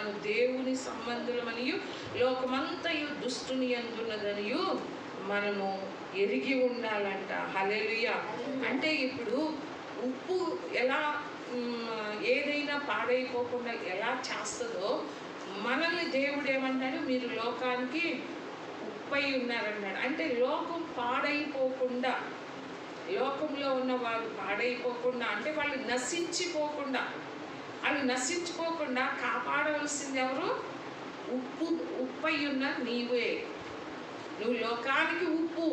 మనము దేవుని సంబంధులమనియు లోకమంతయు దుష్టుని అందున్నదనియు మనము ఎరిగి ఉండాలంట. హల్లెలూయా. అంటే ఇప్పుడు ఉప్పు ఎలా ఏదైనా పాడైపోకుండా ఎలా చేస్తుందో మనల్ని దేవుడు ఏమంటాడు, మీరు లోకానికి ఉప్పై ఉన్నారన్నాడు. అంటే లోకం పాడైపోకుండా, లోకంలో ఉన్న వాళ్ళు పాడైపోకుండా, అంటే వాళ్ళు నశించిపోకుండా కాపాడవలసింది ఎవరు? ఉప్పై ఉన్న నీవే. నువ్వు లోకానికి ఉప్పు.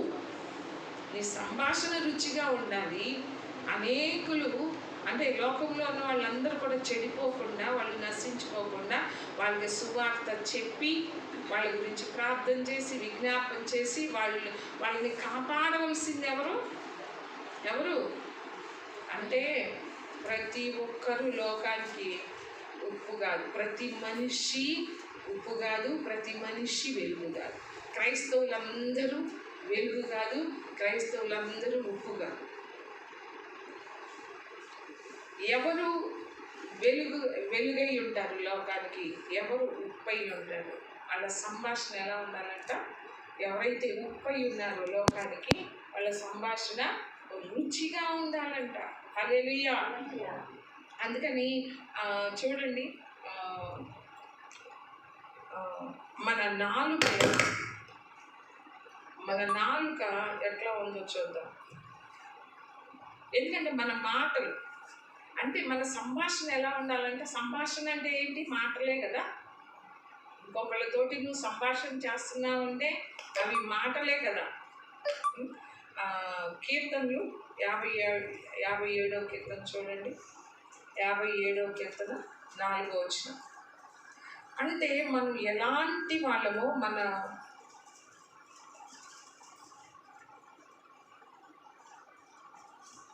నీ సంభాషణ రుచిగా ఉండాలి. అనేకులు అంటే లోకంలో ఉన్న వాళ్ళందరూ కూడా చెడిపోకుండా, వాళ్ళు నశించుకోకుండా వాళ్ళకి సువార్త చెప్పి, వాళ్ళ గురించి ప్రార్థన చేసి, విజ్ఞాపన చేసి వాళ్ళని కాపాడవలసింది ఎవరు అంటే ప్రతి ఒక్కరూ లోకానికి ఉప్పు కాదు. ప్రతి మనిషి ఉప్పు కాదు, ప్రతి మనిషి వెలుగు కాదు. క్రైస్తవులందరూ వెలుగు కాదు, క్రైస్తవులందరూ ఉప్పు కాదు. ఎవరు వెలుగై ఉంటారు లోకానికి, ఎవరు ఉప్పై ఉంటారు. వాళ్ళ సంభాషణ ఎలా ఉండాలంట? ఎవరైతే ఉప్పై ఉన్నారో లోకానికి వాళ్ళ సంభాషణ రుచిగా ఉండాలంట. హల్లెలూయా. అందుకని చూడండి, మన నాలుక ఎట్లా ఉందో చూద్దాం. ఎందుకంటే మన మాటలు అంటే మన సంభాషణ ఎలా ఉండాలంటే, సంభాషణ అంటే ఏంటి? మాటలే కదా. ఇంకొకళ్ళతోటి నువ్వు సంభాషణ చేస్తున్నావు అంటే అవి మాటలే కదా. కీర్తనలు 57వ కీర్తన చూడండి. 57వ కీర్తన 4వ వచనం. అంటే మనం ఎలాంటి వాళ్ళమో మన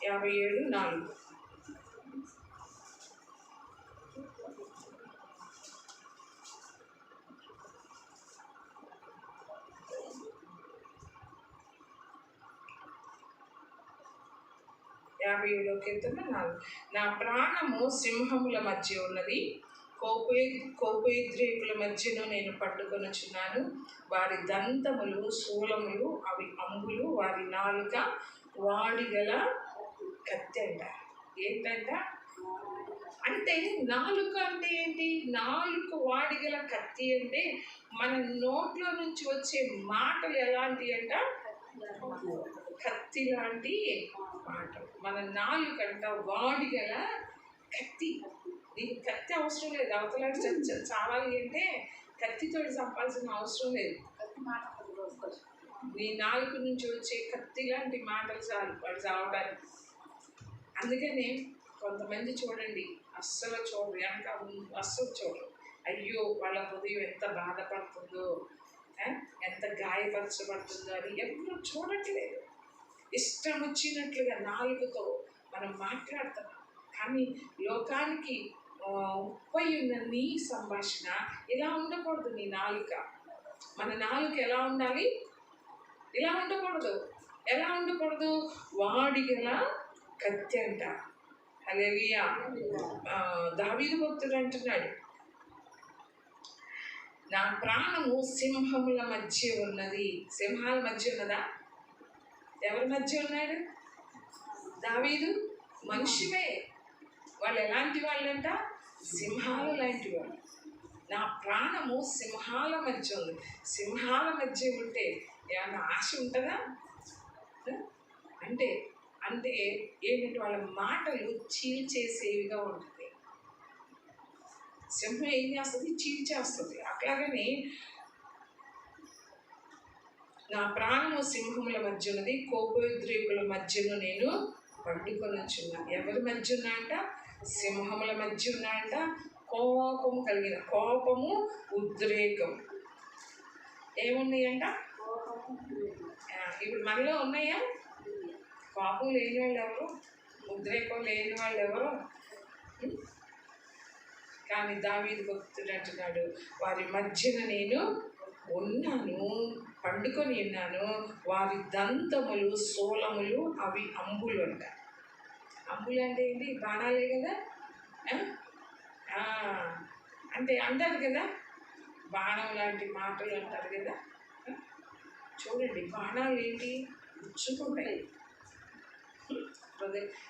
57:4 57వ కీర్తన 4. నా ప్రాణము సింహముల మధ్య ఉన్నది, కోపేద్రేకుల మధ్యను నేను పట్టుకొనుచున్నాను. వారి దంతములు శూలములు, అవి అంబులు, వారి నాలుక వాడిగల కత్తి అంట. ఏంటంట అంటే నాలుక అంటే ఏంటి? నాలుక వాడిగల కత్తి అంటే మన నోట్లో నుంచి వచ్చే మాటలు ఎలాంటి అంట? కత్తి లాంటి మాటలు. మన నాలుకంట వాడిగల కత్తి. నీకు కత్తి అవసరం లేదు. అవతలాడి చావాలి అంటే కత్తితో చంపాల్సిన అవసరం లేదు. నీ నాలుక నుంచి వచ్చే కత్తి లాంటి మాటలు చాలు వాడు చావడానికి. అందుకనే కొంతమంది చూడండి, అస్సలు చూడరు, వెనక అస్సలు చూడరు. అయ్యో వాళ్ళ హృదయం ఎంత బాధపడుతుందో, ఎంత గాయపరచబడుతుందో అని ఎప్పుడూ చూడట్లేదు. ఇష్టం వచ్చినట్లుగా నాలుగుతో మనం మాట్లాడుతున్నాం. కానీ లోకానికి ఉప్పై ఉన్న నీ సంభాషణ ఇలా ఉండకూడదు. నీ నాలుక, మన నాలుక ఎలా ఉండాలి? ఇలా ఉండకూడదు. ఎలా ఉండకూడదు? వాడిగల కత్తి అంట. హల్లెలూయా. దావీదు భక్తుడు అంటున్నాడు, నా ప్రాణము సింహముల మధ్య ఉన్నది. సింహాల మధ్య ఉన్నదా? ఎవరి మధ్య ఉన్నాడు? దావీదు. మనుషులే. వాళ్ళు ఎలాంటి వాళ్ళంట? సింహాలు లాంటి వాళ్ళు. నా ప్రాణము సింహాల మధ్య ఉంది. సింహాల మధ్య ఉంటే ఏమన్నా ఆశ ఉంటుందా? అంటే అంటే ఏంటంటే వాళ్ళ మాటలు చీల్చేసేవిగా ఉంటుంది. సింహం ఏం చేస్తుంది? చీల్చేస్తుంది. అట్లాగని నా ప్రాణము సింహముల మధ్య ఉన్నది, కోపోద్రేకుల మధ్యను నేను పండుకొనుచున్నాను. ఎవరి మధ్య ఉన్నా అంట? సింహముల మధ్య ఉన్నా అంట. కోపము కలిగిన, కోపము ఉద్రేకం ఏమున్నాయంట? ఇప్పుడు మనలో ఉన్నాయా? కోపం లేని వాళ్ళు ఎవరు? ఉద్రేకం లేని వాళ్ళు ఎవరు? కానీ దావీదు భక్తుడు అంటున్నాడు, వారి మధ్యన నేను ఉన్నాను, పండుకొని ఉన్నాను. వారి దంతములు శూలములు, అవి అంబులు అంట. అంబులు అంటే ఏంటి? బాణాలే కదా. అంటే అంటారు కదా, బాణం లాంటి మాటలు అంటారు కదా. చూడండి, బాణాలు ఏంటి, గుచ్చుకుంటాయి.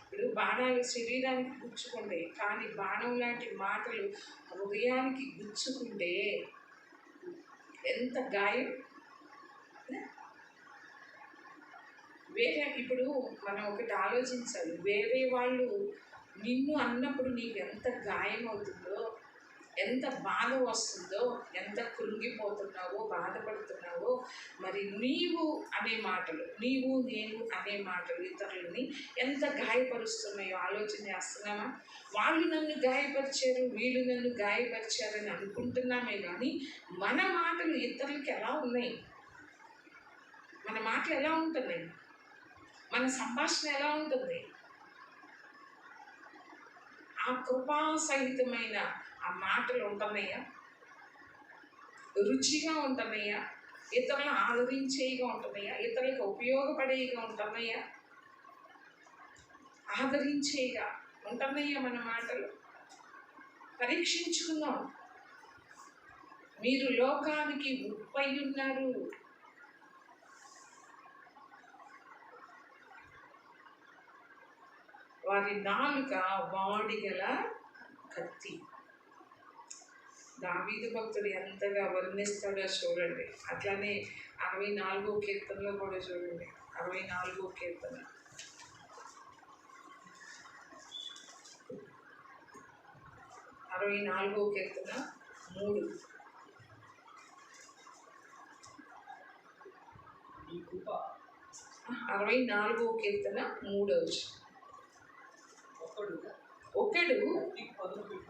ఇప్పుడు బాణాలు శరీరానికి గుచ్చుకుంటాయి, కానీ బాణం లాంటి మాటలు హృదయానికి గుచ్చుకుంటే ఎంత గాయం. వేరే ఇప్పుడు మనం ఒకటి ఆలోచించాలి, వేరే వాళ్ళు నిన్ను అన్నప్పుడు నీకు ఎంత గాయం అవుతుందో, ఎంత బాధ వస్తుందో, ఎంత కృంగిపోతున్నావో, బాధపడుతున్నావో. మరి నీవు అనే మాటలు, నీవు నేను అనే మాటలు ఇతరులని ఎంత గాయపరుస్తున్నాయో ఆలోచన చేస్తున్నామా? వాళ్ళు నన్ను గాయపరిచారు, వీళ్ళు నన్ను గాయపరిచారని అనుకుంటున్నామే కానీ మన మాటలు ఇతరులకి ఎలా ఉన్నాయి? మన మాటలు ఎలా ఉంటున్నాయి? మన సంభాషణ ఎలా ఉంటుంది? ఆ కృపాసహితమైన ఆ మాటలు ఉంటున్నాయా? రుచిగా ఉంటున్నాయా? ఇతరులను ఆదరించేగా ఉంటున్నాయా? ఇతరులకు ఉపయోగపడేగా ఉంటున్నాయా? ఆదరించేగా ఉంటున్నాయా మన మాటలు? పరీక్షించుకుందాం. మీరు లోకానికి ఉప్పై ఉన్నారు. వారి నాలుక వాడిగల కత్తి. దావీదు భక్తుడు ఎంతగా వర్ణిస్తాడో చూడండి. అట్లానే 64వ కీర్తనలో కూడా చూడండి. 64వ కీర్తన 64వ కీర్తన 3. ఈ కృప 64వ కీర్తన 3. ఒకడు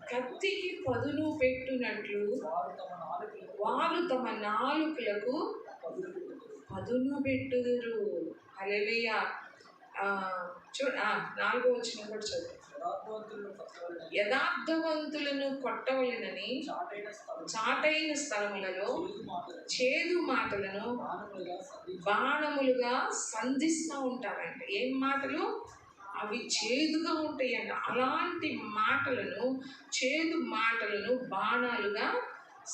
కత్తికి పదును పెట్టునట్లు వారు తమ నాలుకలకు పదును పెట్టుదురు. హల్లెలూయా. 4వ వచనం కూడా చదువు. యథార్థవంతులను కొట్టవలెనని చాటైన స్థలములలో చేదు మాటలను బాణములుగా సంధిస్తూ ఉంటారంట. ఏం మాటలు? అవి చేదుగా ఉంటాయండి. అలాంటి మాటలను, చేదు మాటలను బాణాలుగా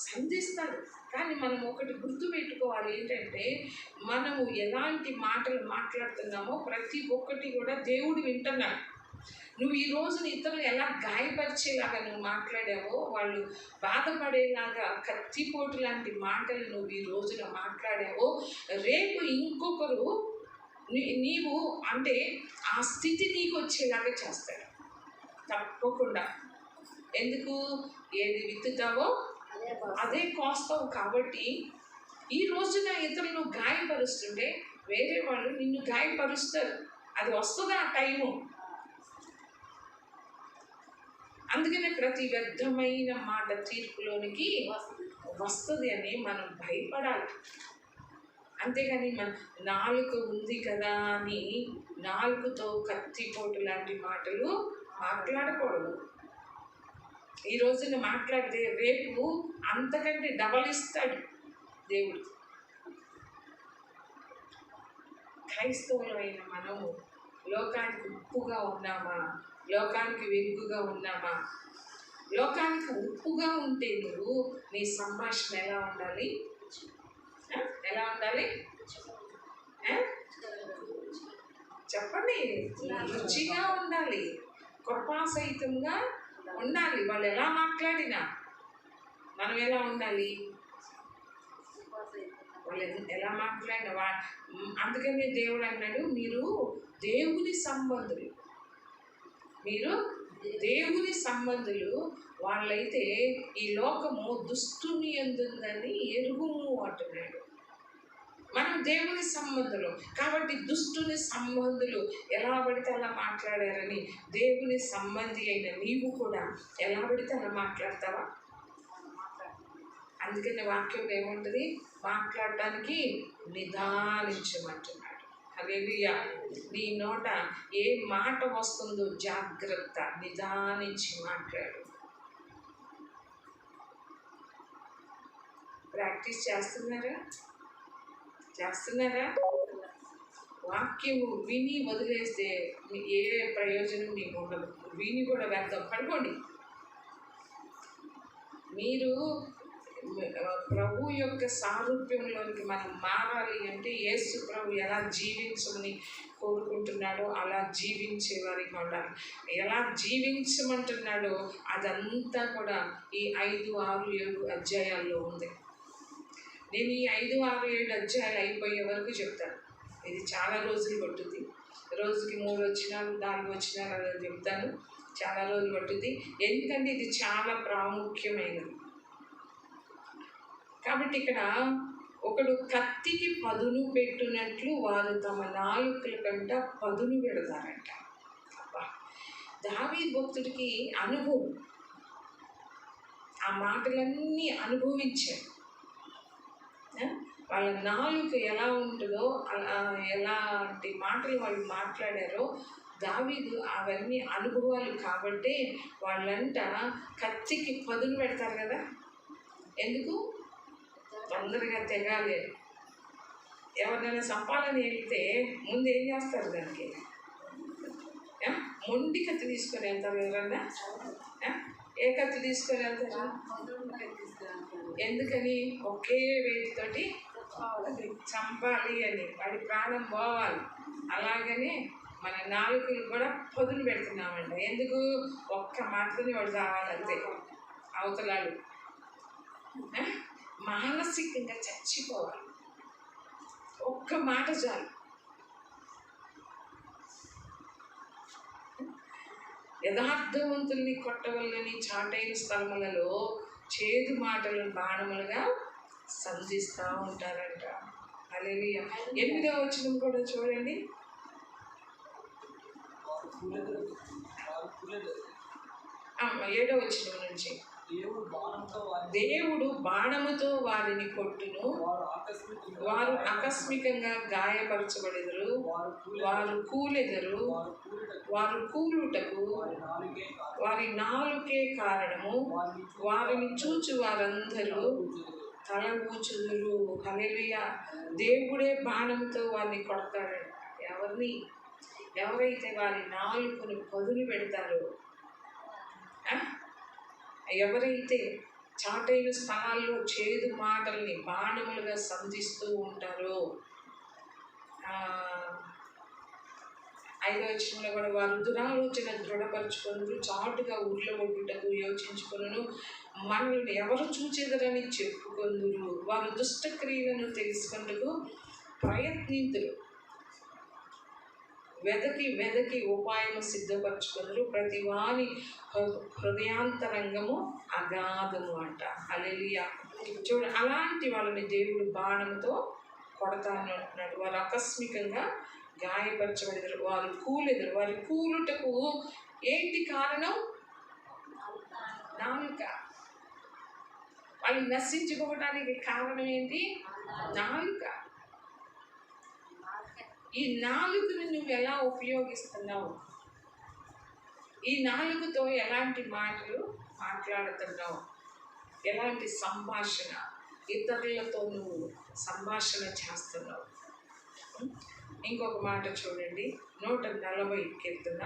సంధిస్తారు. కానీ మనం ఒకటి గుర్తుపెట్టుకోవాలి, ఏంటంటే మనము ఎలాంటి మాటలు మాట్లాడుతున్నామో ప్రతి ఒక్కటి కూడా దేవుడు వింటున్నాడు. నువ్వు ఈ రోజున ఇతరులు ఎలా గాయపరిచేలాగా నువ్వు మాట్లాడావో, వాళ్ళు బాధపడేలాగా కత్తిపోటు లాంటి మాటలు నువ్వు ఈ రోజున మాట్లాడావో, రేపు ఇంకొకరు నీవు అంటే ఆ స్థితి నీకు వచ్చేలాగా చేస్తాడు తప్పకుండా. ఎందుకు? ఏది విత్తుతావో అదే కోస్తావు. కాబట్టి ఈ రోజున ఇతరులను గాయపరుస్తుంటే వేరే వాళ్ళు నిన్ను గాయపరుస్తారు. అది వస్తుంది ఆ టైము. అందుకనే ప్రతి వ్యర్థమైన మాట తీర్పులోనికి వస్తుంది అని మనం భయపడాలి. అంతేగాని మన నాలుక ఉంది కదా అని నాలుకతో కత్తిపోటు లాంటి మాటలు మాట్లాడకూడదు. ఈ రోజున మాట్లాడితే రేపు అంతకంటే డబల్ ఇస్తాడు దేవుడు. క్రైస్తవులైన మనము లోకానికి ఉప్పుగా ఉన్నామా? లోకానికి వెలుగుగా ఉన్నామా? లోకానికి ఉప్పుగా ఉంటే నువ్వు నీ సంభాషణ ఎలా ఉండాలి? ఎలా ఉండాలి చెప్పండి. రుచిగా ఉండాలి, కృపాసహితంగా ఉండాలి. వాళ్ళు ఎలా మాట్లాడినా మనం ఎలా ఉండాలి? వాళ్ళు ఎలా మాట్లాడినా అందుకనే దేవుడు అన్నాడు, మీరు దేవుని సంబంధులు, మీరు దేవుని సంబంధులు. వాళ్ళైతే ఈ లోకము దుష్టుని యందుందని ఎరుగుము అంటున్నాడు. మనం దేవుని సంబంధులు కాబట్టి దుష్టుని సంబంధులు ఎలా పడితే అలా మాట్లాడారని దేవుని సంబంధి అయిన నీవు కూడా ఎలా పడితే అలా మాట్లాడతావా? అందుకని వాక్యం ఏముంటుంది? మాట్లాడటానికి నిదానించమంటున్నాడు. హల్లెలూయా. నీ నోట ఏ మాట వస్తుందో జాగ్రత్త, నిదానించి మాట్లాడు. ప్రాక్టీస్ చేస్తున్నారా? వాక్యము విని వదిలేస్తే ఏ ప్రయోజనం మీకు ఉండదు. విని కూడా వ్యర్థం. పడుకోండి. మీరు ప్రభు యొక్క సారూప్యంలోనికి మనం మారాలి అంటే యేసు ప్రభు ఎలా జీవించమని కోరుకుంటున్నాడో అలా జీవించే వారికి ఉండాలి. ఎలా జీవించమంటున్నాడో అదంతా కూడా ఈ 5, 6, 7 అధ్యాయాల్లో ఉంది. నేను ఈ 5, 6, 7 అధ్యాయాలు అయిపోయే వరకు చెప్తాను. ఇది చాలా రోజులు పట్టుద్ది. రోజుకి 3 వచనాలు 4 వచనాలు అలా చెప్తాను. చాలా రోజులు పట్టుద్ది. ఎందుకంటే ఇది చాలా ప్రాముఖ్యమైనది. కాబట్టి ఇక్కడ ఒకడు కత్తికి పదును పెట్టినట్లు వారు తమ నాలుకల కంట పదును పెడతారంట. అబ్బా, దావీదు భక్తుడికి అనుభవం, ఆ మాటలన్నీ అనుభవించారు. వాళ్ళ నాలుక ఎలా ఉంటుందో ఎలాంటి మాటలు వాళ్ళు మాట్లాడారో దావీదు అవన్నీ అనుభవాలు కాబట్టే వాళ్ళంట కత్తికి పదును పెడతారు కదా. ఎందుకు? తొందరగా తెగాలి. ఎవరినైనా సంపాలని వెళ్తే ముందు ఏం చేస్తారు? దానికి మొండి కత్తి తీసుకొని వెళ్తారు. ఎవరన్నా ఏ కత్తి తీసుకొని వెళ్తారు? ఎందుకని? ఒకే వేటితోటి చంపాలి అని, వాడి ప్రాణం పోవాలి. అలాగనే మన నాలుకలు కూడా పదును పెడుతున్నామంట. ఎందుకు? ఒక్క మాటని వాడు కావాలంతే. అవతలాలు మానసికంగా చచ్చిపోవాలి. ఒక్క మాట చాలు. యథార్థవంతుల్ని కొట్టవల్లని చాటైన స్థలములలో చేదు మాటలను బాణములుగా సంధిస్తూ ఉంటారంట. హల్లెలూయా. 8వ వచనం కూడా చూడండి. ఏడవ వచనం నుంచి, దేవుడు బాణముతో వారిని కొట్టును, వారు ఆకస్మికంగా గాయపరచబడెదరు, వారు కూలెదరు, వారు కూలుటకు వారి నాలుకే కారణము, వారిని చూచి వారందరూ తల ఊచుదురు. హల్లెలూయా. దేవుడే బాణంతో వారిని కొడతాడు. ఎవరైతే వారి నాలుకను పదును పెడతారో, ఎవరైతే చాటైన స్థలాల్లో చేదు మాటల్ని బాణములుగా సంధిస్తూ ఉంటారో, 5వ వచనంలో కూడా వారు దురాలోచన దృఢపరచుకొనురు, చాటుగా ఉర్లగొట్టుటకు యోచించుకొనును, మనల్ని ఎవరు చూచెదరని చెప్పుకొందురు, వారు దుష్టక్రియలను తెలుసుకొనుటకు ప్రయత్నింతురు, వెదకి ఉపాయము సిద్ధపరచుకొనురు, ప్రతి వాని హృదయాంతరంగము అగాధము అంట. హల్లెలూయా. చూడు, అలాంటి వాళ్ళని దేవుడు బాణంతో కొడతానంటున్నాడు. వారు ఆకస్మికంగా గాయపరచబడేదారు, వారు కూలెదరు. వారి కూలుటకు ఏంటి కారణం? నాలుక. వాళ్ళు నశించుకోవడానికి కారణం ఏంటి? నాలుక. ఈ నాలుకను నువ్వు ఎలా ఉపయోగిస్తున్నావు? ఈ నాలుగుతో ఎలాంటి మాటలు మాట్లాడుతున్నావు? ఎలాంటి సంభాషణ ఇతరులతో నువ్వు సంభాషణ చేస్తున్నావు? ఇంకొక మాట చూడండి, 140 కీర్తన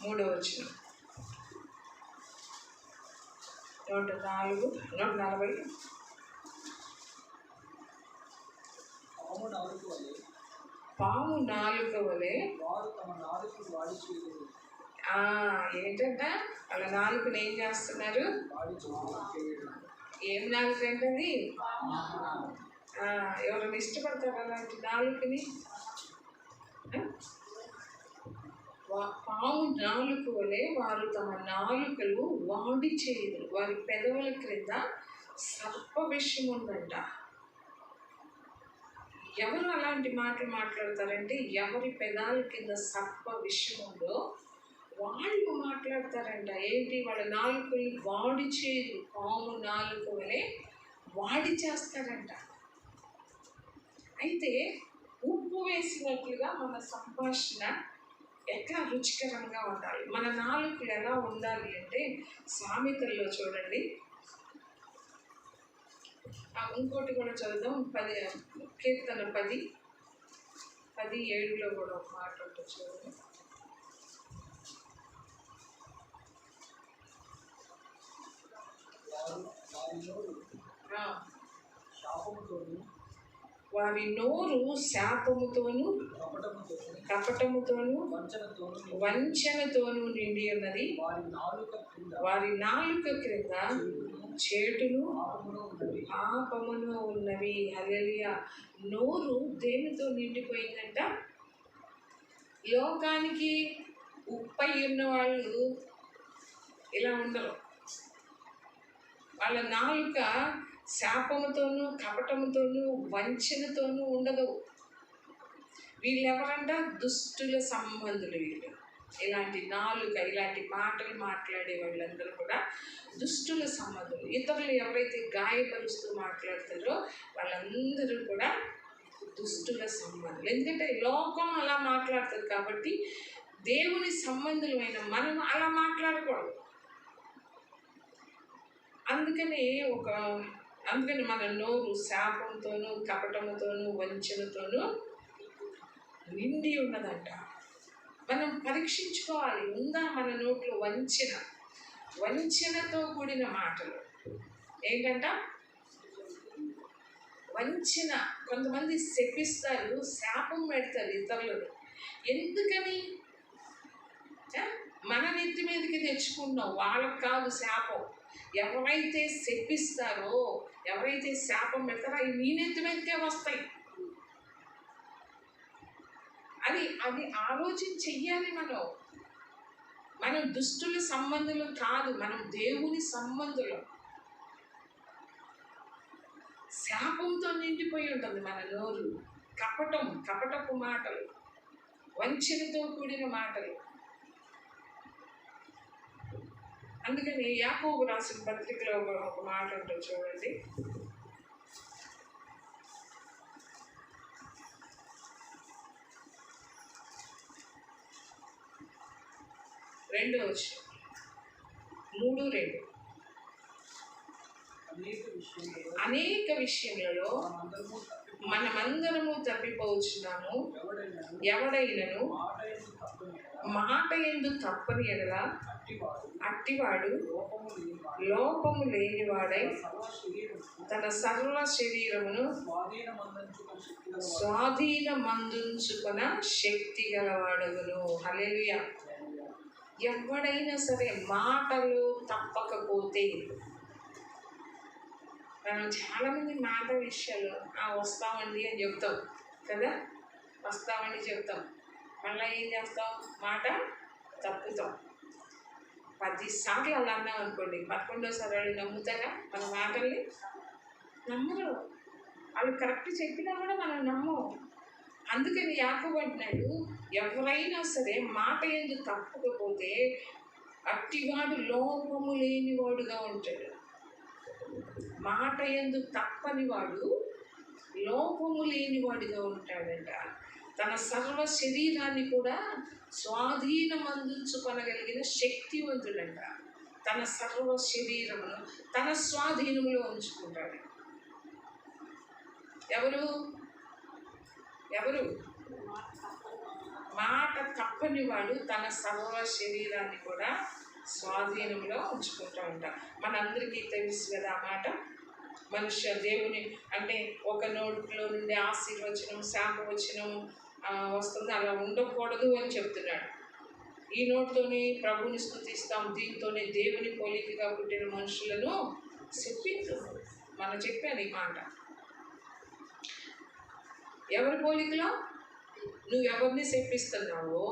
3వ వచనం. 140. పాము నాలుక వలె ఏంటంట? వాళ్ళ నాలుకను ఏం చేస్తున్నారు? ఏం నాలుక ఏంటది? ఎవరైనా ఇష్టపడతారు అలాంటి నాలుకని? పాము నాలుక వలె వారు తమ నాలుకలు వాడి చేయరు, వారి పెదవుల క్రింద సర్ప విషయం ఉందంట. ఎవరు అలాంటి మాటలు మాట్లాడతారంటే, ఎవరి పెదాల కింద సర్ప విషయం ఉందో వాళ్ళు మాట్లాడతారంట. ఏంటి? వాళ్ళ నాలుకలు వాడి చేయరు, పాము నాలుక వలె వాడి చేస్తారంట. అయితే ఉప్పు వేసినట్లుగా మన సంభాషణ ఎట్లా రుచికరంగా ఉండాలి? మన నాలుకలు ఎలా ఉండాలి అంటే, సామెతల్లో చూడండి, ఇంకోటి కూడా చదువుదాం. కీర్తన 10:7లో కూడా ఒక మాట ఉంటుంది చూడండి. వారి నోరు శాపముతోను కపటముతోను వంచనతోను నిండి ఉన్నది. వారి నాలుక క్రింద చేటును పాపమును ఉన్నవి. హల్లెలూయా. నోరు దేనితో నిండిపోయిందంట? లోకానికి ఉప్పై ఉన్న వాళ్ళు ఇలా ఉండరు. వాళ్ళ నాలుక శాపముతోనూ కపటముతోనూ వంచనతోనూ ఉండదు. వీళ్ళెవరంట? దుష్టుల సంబంధులు వీళ్ళు. ఇలాంటి నాలుక, ఇలాంటి మాటలు మాట్లాడే వాళ్ళందరూ కూడా దుష్టుల సంబంధులు. ఇతరులు ఎవరైతే గాయపరుస్తూ మాట్లాడతారో వాళ్ళందరూ కూడా దుష్టుల సంబంధులు. ఎందుకంటే లోకం అలా మాట్లాడుతుంది కాబట్టి దేవుని సంబంధులమైన మనం అలా మాట్లాడకూడదు. అందుకని మన నోరు శాపంతోనూ కపటముతోనూ వంచనతోనూ నిండి ఉన్నదంట. మనం పరీక్షించుకోవాలి, ఉందా మన నోట్లో వంచనతో కూడిన మాటలు. ఏంటంట? వంచన. కొంతమంది శపిస్తారు, శాపం పెడతారు ఇతరులను. ఎందుకని? మన నెత్తి మీదకి తెచ్చుకుంటున్నాం, వాళ్ళకి కాదు శాపం. ఎవరైతే శపిస్తారో, ఎవరైతే శాపం పెడతారో అవి నీ నెత్తి మీదకే వస్తాయి. అది ఆలోచన చెయ్యాలి. మనం దుష్టుల సంబంధులు కాదు, మనం దేవుని సంబంధులు. శాపంతో నిండిపోయి ఉంటుంది మన నోరు. కపటపు మాటలు, వంచనతో కూడిన మాటలు. అందుకని యాకోబు రాసిన పత్రికలో ఒక మాట ఉంటుంది చూడండి. 2వ వచనం 3:2. అనేక విషయములలో మనమందరము తప్పిపోవచ్చున్నాము. ఎవడైనను మాట యందు తప్పని ఎడల అట్టివాడు లోపము లేనివాడై తన సర్వ శరీరమును స్వాధీనమందుంచుకొన శక్తి గలవాడగును. హల్లెలూయా. ఎవడైనా సరే మాటలు తప్పకపోతే, మనం చాలామంది మాట విషయాలు వస్తామండి అని చెప్తాం కదా, వస్తామని చెప్తాం, మళ్ళీ ఏం చేస్తాం? మాట తప్పుతాం. 10 సార్లు అలా అన్నాం అనుకోండి, 11వ వాళ్ళు నమ్ముతారా మన మాటల్ని? నమ్మరు. వాళ్ళు కరెక్ట్ చెప్పినా కూడా మనం నమ్మం. అందుకని యాకోబు అంటున్నాడు, ఎవరైనా సరే మాట యందు తప్పకపోతే అట్టివాడు లోపము లేనివాడుగా ఉంటాడు. మాట యందు తప్పని వాడు లోపము లేనివాడుగా ఉంటాడంట. తన సర్వ శరీరాన్ని కూడా స్వాధీనమందించుకొనగలిగిన శక్తివంతుడంట. తన సర్వ శరీరమును తన స్వాధీనంలో ఉంచుకుంటాడు. ఎవరు? మాట తప్పని వాడు తన సర్వ శరీరాన్ని కూడా స్వాధీనంలో ఉంచుకుంటూ ఉంటాడు. మనందరికీ తెలుసు కదా ఆ మాట. దేవుని అంటే ఒక నోట్లో నుండి ఆశీర్వచనం, శాపవచనం వస్తుంది, అలా ఉండకూడదు అని చెప్తున్నాడు. ఈ నోటితోనే ప్రభుని స్తుతిస్తాం, దీంతోనే దేవుని పోలికగా పుట్టిన మనుషులను శపించు. మనం చెప్పాను ఈ మాట. ఎవరి పోలికలో? నువ్వు ఎవరిని శపిస్తున్నావో,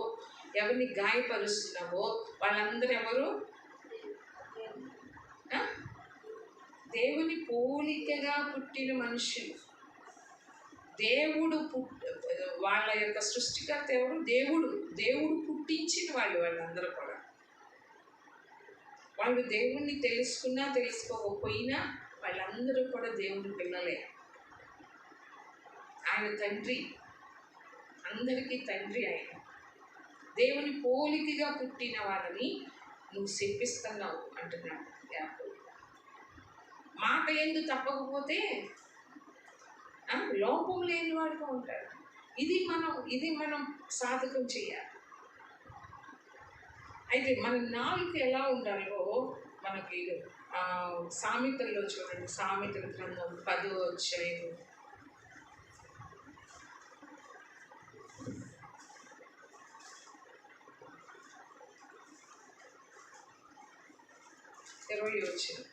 ఎవరిని గాయపరుస్తున్నావో వాళ్ళందరూ ఎవరు? దేవుని పోలికగా పుట్టిన మనుషులు. వాళ్ళ యొక్క సృష్టికర్త ఎవరు? దేవుడు పుట్టించిన వాళ్ళందరూ కూడా. వాళ్ళు దేవుణ్ణి తెలుసుకున్నా తెలుసుకోకపోయినా వాళ్ళందరూ కూడా దేవుని పిల్లలే. ఆయన తండ్రి, అందరికీ తండ్రి ఆయన. దేవుని పోలికగా పుట్టిన వాళ్ళని నువ్వు శపిస్తున్నావు అంటున్నాడు యాకోబు. మాట యందు తప్పకపోతే లోపం లేని వాడుగా ఉంటాడు. ఇది మనం సాధకం చేయాలి. అయితే మన నాలుక ఎలా ఉండాలో మనకి సామెతల్లో చూడండి, సామెతల గ్రంథం 10వ అధ్యాయం 20వ వచనం.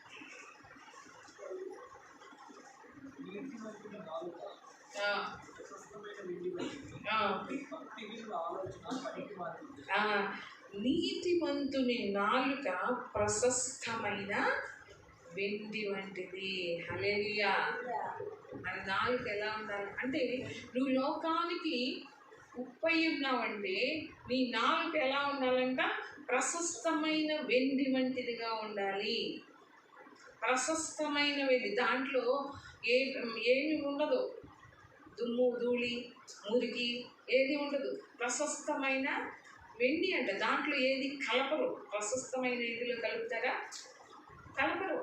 నీతిమంతుని నాలుక ప్రశస్తమైన వెండి వంటిది. హల్లెలూయా. మన నాలుక ఎలా ఉండాలి అంటే, నువ్వు లోకానికి ఉప్పై ఉన్నావంటే నీ నాలుక ఎలా ఉండాలంట? ప్రశస్తమైన వెండి వంటిదిగా ఉండాలి. ప్రశస్తమైన వెండి, దాంట్లో ఏమి ఉండదు, దుమ్ము ధూళి మురికి ఏది ఉండదు. ప్రశస్తమైన వెండి అంట, దాంట్లో ఏది కలపరు. ప్రశస్తమైన వెండిలో కలుపుతారా? కలపరు.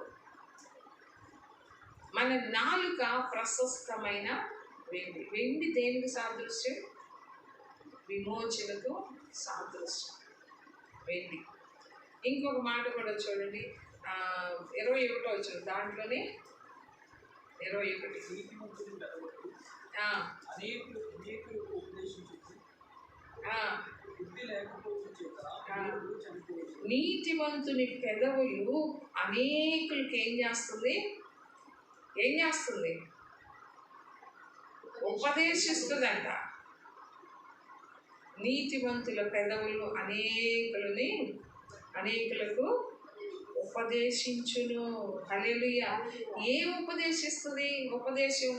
మన నాలుక ప్రశస్తమైన వెండి. వెండి దేనికి సాదృశ్యం? విమోచనకు సాదృశ్యం వెండి. ఇంకొక మాట కూడా చూడండి, 21వ వచనం, దాంట్లోనే 21. నీతిమంతుని పెదవులు అనేకులకి ఏం చేస్తుంది? ఉపదేశిస్తుందంట. నీతిమంతుల పెదవులు అనేకులకు ఉపదేశించును. హల్లెలూయా. ఏం ఉపదేశిస్తుంది? ఉపదేశం.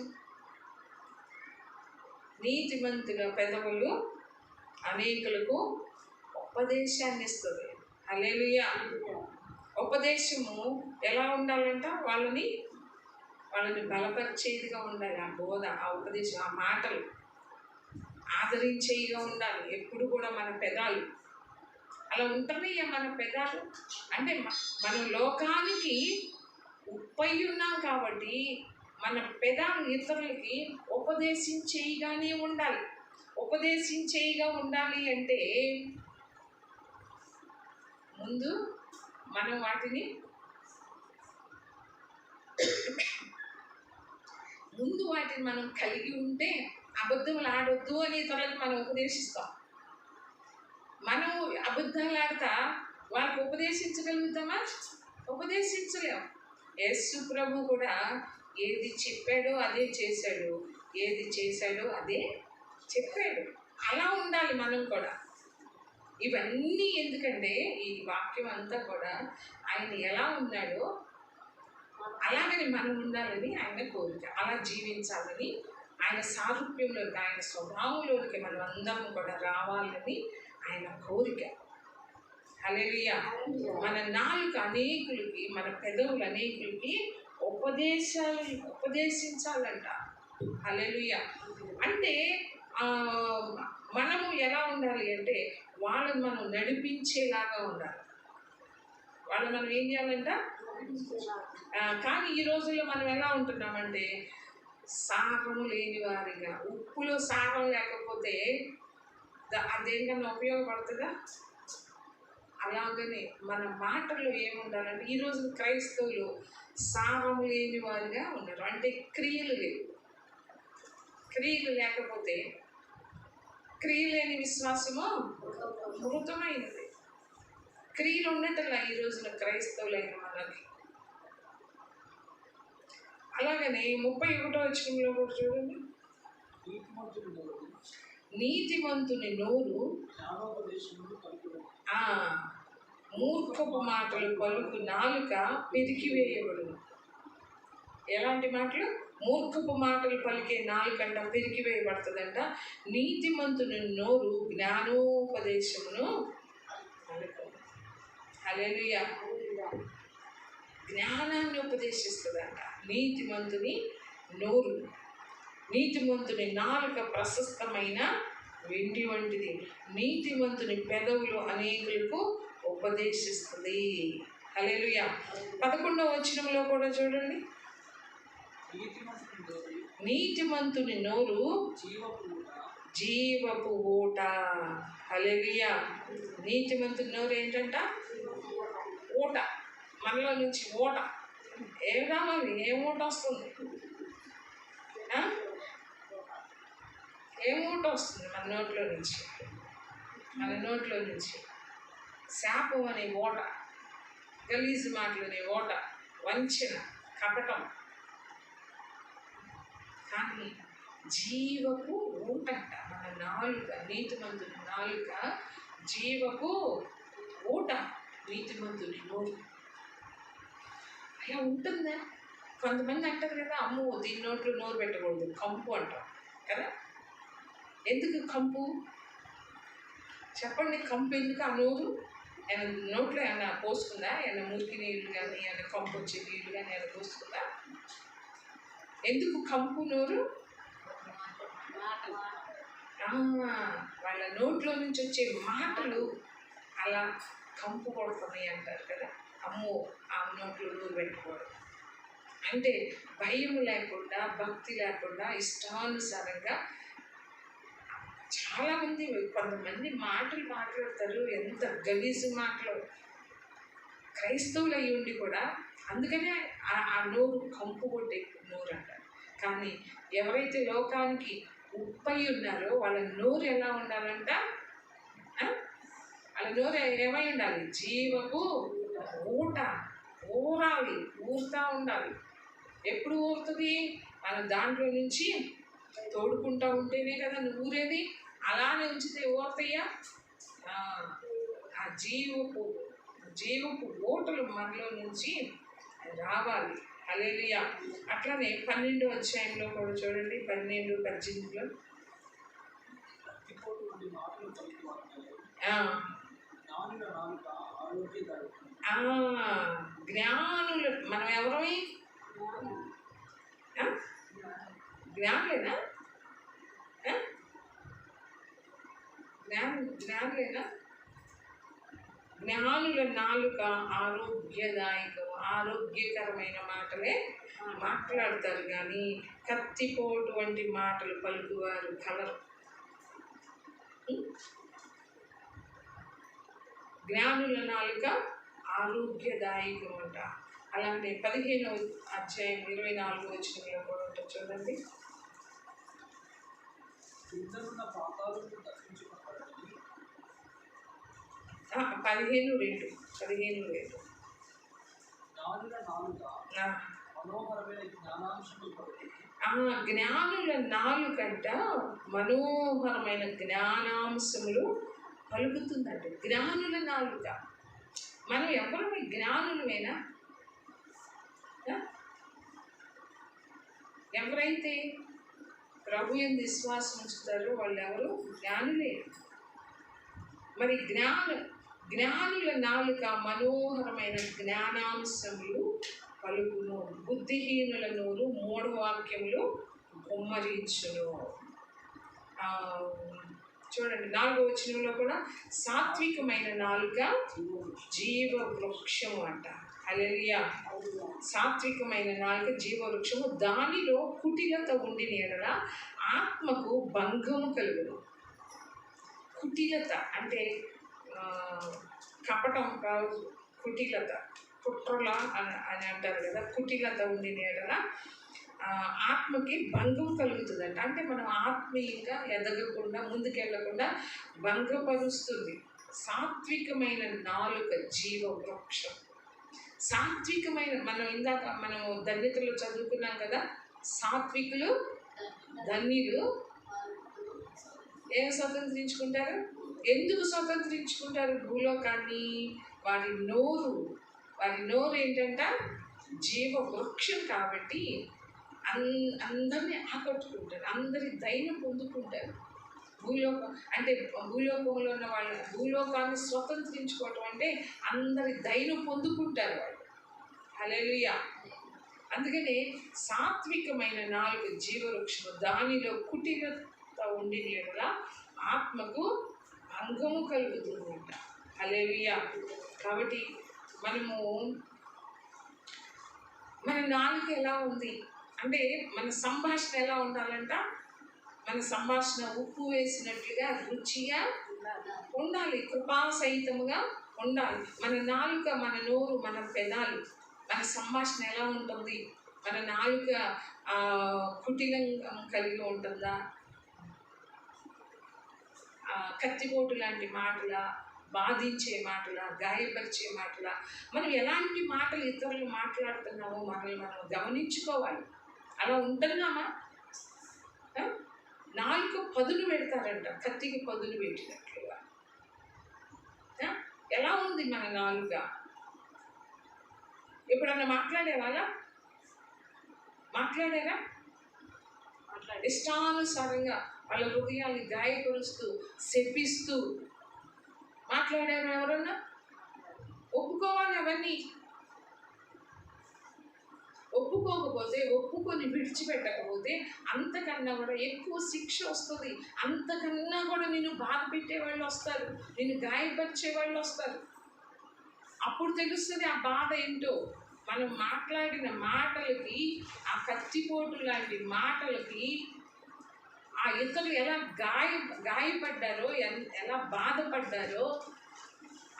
నీతిమంతుల పెదవులు అనేకులకు ఉపదేశాన్ని ఇస్తుంది. హల్లెలూయా. ఉపదేశము ఎలా ఉండాలంట? వాళ్ళని బలపరిచేదిగా ఉండాలి. ఆ బోధ, ఆ ఉపదేశం, ఆ మాటలు ఆదరించేదిగా ఉండాలి. ఎప్పుడు కూడా మన పెదాలు అలా ఉంటున్నాయి. మన పెదాలు అంటే మనం లోకానికి ఉప్పై ఉన్నాం కాబట్టి మన పెదాలు ఇతరులకి ఉపదేశించేయిగానే ఉండాలి. ఉపదేశించేయిగా ఉండాలి అంటే ముందు మనం వాటిని మనం కలిగి ఉంటే, అబద్ధములు ఆడొద్దు అని ఇతరులకు మనం ఉపదేశిస్తాం. మనం అబద్ధాలు ఆడతా వాళ్ళకి ఉపదేశించగలుగుతామా? ఉపదేశించలేం. యేసు ప్రభు కూడా ఏది చెప్పాడో అదే చేశాడు, ఏది చేశాడో అదే చెప్పాడు. అలా ఉండాలి మనం కూడా. ఇవన్నీ ఎందుకంటే ఈ వాక్యం అంతా కూడా ఆయన ఎలా ఉన్నాడో అలాగని మనం ఉండాలని ఆయన కోరిక. అలా జీవించాలని ఆయన సారూప్యంలోకి, ఆయన స్వభావంలోకి మనం అందరం కూడా రావాలని ఆయన కోరిక. హల్లెలూయా. మన నాలుక అనేకులకి, మన పెదవులు అనేకులకి ఉపదేశించాలంట. హల్లెలూయా. అంటే మనము ఎలా ఉండాలి అంటే వాళ్ళని మనం నడిపించేలాగా ఉండాలి. వాళ్ళు మనం ఏం చేయాలంట? కానీ ఈ రోజుల్లో మనం ఎలా ఉంటున్నామంటే సారం లేని వారిగా. ఉప్పులో సారం లేకపోతే అదేంటన్నా ఉపయోగపడుతుందా? అలాగనే మన మాటల్లో ఏముండాలంటే ఈ రోజు క్రైస్తవులు సారం లేని వారిగా ఉన్నారు. అంటే క్రియలు లేవు. క్రియలు లేకపోతే, క్రియ లేని విశ్వాసము మృతమైనది. క్రియలు ఉన్నట్టుగా ఈ రోజున క్రైస్తవులైన మనకి. అలాగనే 31వ వచనంలో కూడా చూడండి, నీతిమంతుని నోరు మూర్ఖపు మాటలు పలుకు నాలుక పెరికివేయబడును. ఎలాంటి మాటలు? మూర్ఖపు మాటలు పలికే నాలుకంట పెరికివేయబడుతుందంట. నీతిమంతుని నోరు జ్ఞానోపదేశమును పలుకును. హల్లెలూయా. జ్ఞానాన్ని ఉపదేశిస్తుందంట నీతిమంతుని నోరు. నీతిమంతుని నాలుక ప్రశస్తమైన వెండి వంటిది. నీతిమంతుని పెదవులు అనేకులకు ఉపదేశిస్తుంది. హల్లెలూయా. 11వ వచనంలో కూడా చూడండి, నీతిమంతుని నోరు జీవపు ఊట. హల్లెలూయా. నీతిమంతుని నోరు ఏంటంట? ఊట. మనలో నుంచి ఊట ఏం రావాలి? ఏం ఊట వస్తుంది? ఏం ఊట వస్తుంది మన నోట్లో నుంచి? మన నోట్లో నుంచి శాపం అనే ఓట, గలీజు మాటలనే ఓట, వంచన, కపటం. కానీ జీవపు ఊటంట మన నాలుక, నీతిమంతుని నాలుక జీవపు ఊట, నీతిమంతుని నోరు. అలా ఉంటుందా? కొంతమంది అంటారు కదా, అమ్మో దీని నోట్లో నోరు పెట్టకూడదు, కంపు అంటాం కదా. ఎందుకు కంపు చెప్పండి? కంపు ఎందుకు? ఆ నోరు ఏమైనా నోట్లో ఏమైనా పోసుకుందా? ఏమైనా మురికి నీళ్ళు కానీ, ఏమైనా కంపు వచ్చే నీళ్ళు కానీ ఏమైనా పోసుకుందా? ఎందుకు కంపు నోరు? వాళ్ళ నోట్లో నుంచి వచ్చే మాటలు అలా కంపు కొడుతున్నాయి అంటారు కదా. అమ్మో ఆ నోట్లో నోరు పెట్టుకోవడం అంటే భయం లేకుండా, భక్తి లేకుండా, ఇష్టానుసారంగా. చాలామంది కొంతమంది మాటలు మాట్లాడతారు, ఎంత గలీజు మాటలు, క్రైస్తవులు అయి ఉండి కూడా. అందుకనే ఆ నోరు కంపు కొట్టే నోరు అంటారు. కానీ ఎవరైతే లోకానికి ఉప్పై ఉన్నారో వాళ్ళ నోరు ఎలా ఉండాలంట? వాళ్ళ నోరు ఏమై ఉండాలి? జీవపు ఊట, ఊరాలి, ఊరుతూ ఉండాలి. ఎప్పుడు ఊరుతుంది? మనం దాంట్లో నుంచి తోడుకుంటూ ఉంటేనే కదా నువ్వు ఊరేది. అలానే ఉంచితే ఊరుతాయా? ఆ జీవపు ఊటలు మనలో నుంచి రావాలి. హల్లెలూయా. అట్లానే 12వ అధ్యాయంలో కూడా చూడండి, 12-18లో జ్ఞానులు. మనం ఎవరమే? జ్ఞానులేనా? జ్ఞానులేనా? జ్ఞానుల నాలుక ఆరోగ్యకరమైన మాటలే మాట్లాడతారు, కానీ కత్తిపోటు వంటి మాటలు పలుకువారు కలరు. జ్ఞానుల నాలుక ఆరోగ్యదాయకం అంట. అలాంటి 15వ అధ్యాయం 24వ వచనంలో కూడా ఉంటుంది చూడండి. 15:2 జ్ఞానుల నాలుకంట మనోహరమైన జ్ఞానాంశములు పలుకుతుందంట. జ్ఞానుల నాలుక. మనం ఎవరమే? జ్ఞానులమేనా? ఎవరైతే ప్రభు యందు విశ్వాసం ఉంచుతారో వాళ్ళు ఎవరు? జ్ఞానులే. మరి జ్ఞానుల నాలుక మనోహరమైన జ్ఞానాంశములు పలుకును, బుద్ధిహీనుల నోరు మూఢవాక్యములు కుమ్మరించును. చూడండి 4వ వచనంలో కూడా సాత్వికమైన నాలుక జీవ వృక్షము అంట. హల్లెలూయా. సాత్వికమైన నాలుక జీవ వృక్షము, దానిలో కుటిలత ఉండిన యెడల ఆత్మకు భంగము కలుగును. కుటిలత అంటే కపటం కాదు, కుటిలత, కుట్రల అని అంటారు కదా. కుటిలత ఉండిన యెడల ఆత్మకి భంగం కలుగుతుందంట. అంటే మనం ఆత్మీయంగా ఎదగకుండా, ముందుకెళ్ళకుండా భంగపరుస్తుంది. సాత్వికమైన నాలుక జీవ వృక్షం. సాత్వికమైన, మనము ధన్యతలో చదువుకున్నాం కదా, సాత్వికులు ధన్యులు. ఏం స్వతంత్రించుకుంటారు? ఎందుకు స్వతంత్రించుకుంటారు భూలోకాన్ని? వారి నోరు ఏంటంట? జీవ వృక్షం. కాబట్టి అందరినీ ఆకట్టుకుంటారు, అందరి దయను పొందుకుంటారు. భూలోకంలో ఉన్న వాళ్ళు భూలోకాన్ని స్వతంత్రించుకోవటం అంటే అందరి దయను పొందుకుంటారు వాళ్ళు. హల్లెలూయా. అందుకనే సాత్వికమైన నాలుగు జీవవృక్షము, దానిలో కుటిలత ఉండిన యెడల ఆత్మకు భంగము కలుగుతుందంట. హల్లెలూయా. కాబట్టి మన నాలుక ఎలా ఉంది అంటే, మన సంభాషణ ఎలా ఉండాలంట? మన సంభాషణ ఉప్పు వేసినట్లుగా రుచిగా ఉండాలి, కృపాసహితముగా ఉండాలి. మన నాలుక, మన నోరు, మన పెదాలు, మన సంభాషణ ఎలా ఉంటుంది? మన నాలుక కుటిలం కలిగి ఉంటుందా? కత్తిపోటు లాంటి మాటల, బాధించే మాటల, గాయపరిచే మాటల, మనం ఎలాంటి మాటలు ఇతరులు మాట్లాడుతున్నామో మనల్ని మనం గమనించుకోవాలి. అలా ఉంటున్నామా? నాలుక పదును పెడతారంట, కత్తికి పదును పెట్టినట్లుగా. ఎలా ఉంది మన నాలుక? ఎప్పుడన్నా మాట్లాడేవాళ్ళ? మాట్లాడారా? ఇష్టానుసారంగా వాళ్ళ హృదయాన్ని గాయపరుస్తూ, శపిస్తూ మాట్లాడారు ఎవరన్నా? ఒప్పుకోవాలి అవన్నీ. ఒప్పుకోకపోతే, ఒప్పుకొని విడిచిపెట్టకపోతే అంతకన్నా కూడా ఎక్కువ శిక్ష వస్తుంది. అంతకన్నా కూడా నిన్ను బాధ పెట్టే వాళ్ళు వస్తారు, నిన్ను గాయపరిచే వాళ్ళు వస్తారు. అప్పుడు తెలుస్తుంది ఆ బాధ ఏంటో. మనం మాట్లాడిన మాటలకి, ఆ కత్తిపోటు లాంటి మాటలకి ఆ ఇతరులు ఎలా గాయపడ్డారో, ఎలా బాధపడ్డారో,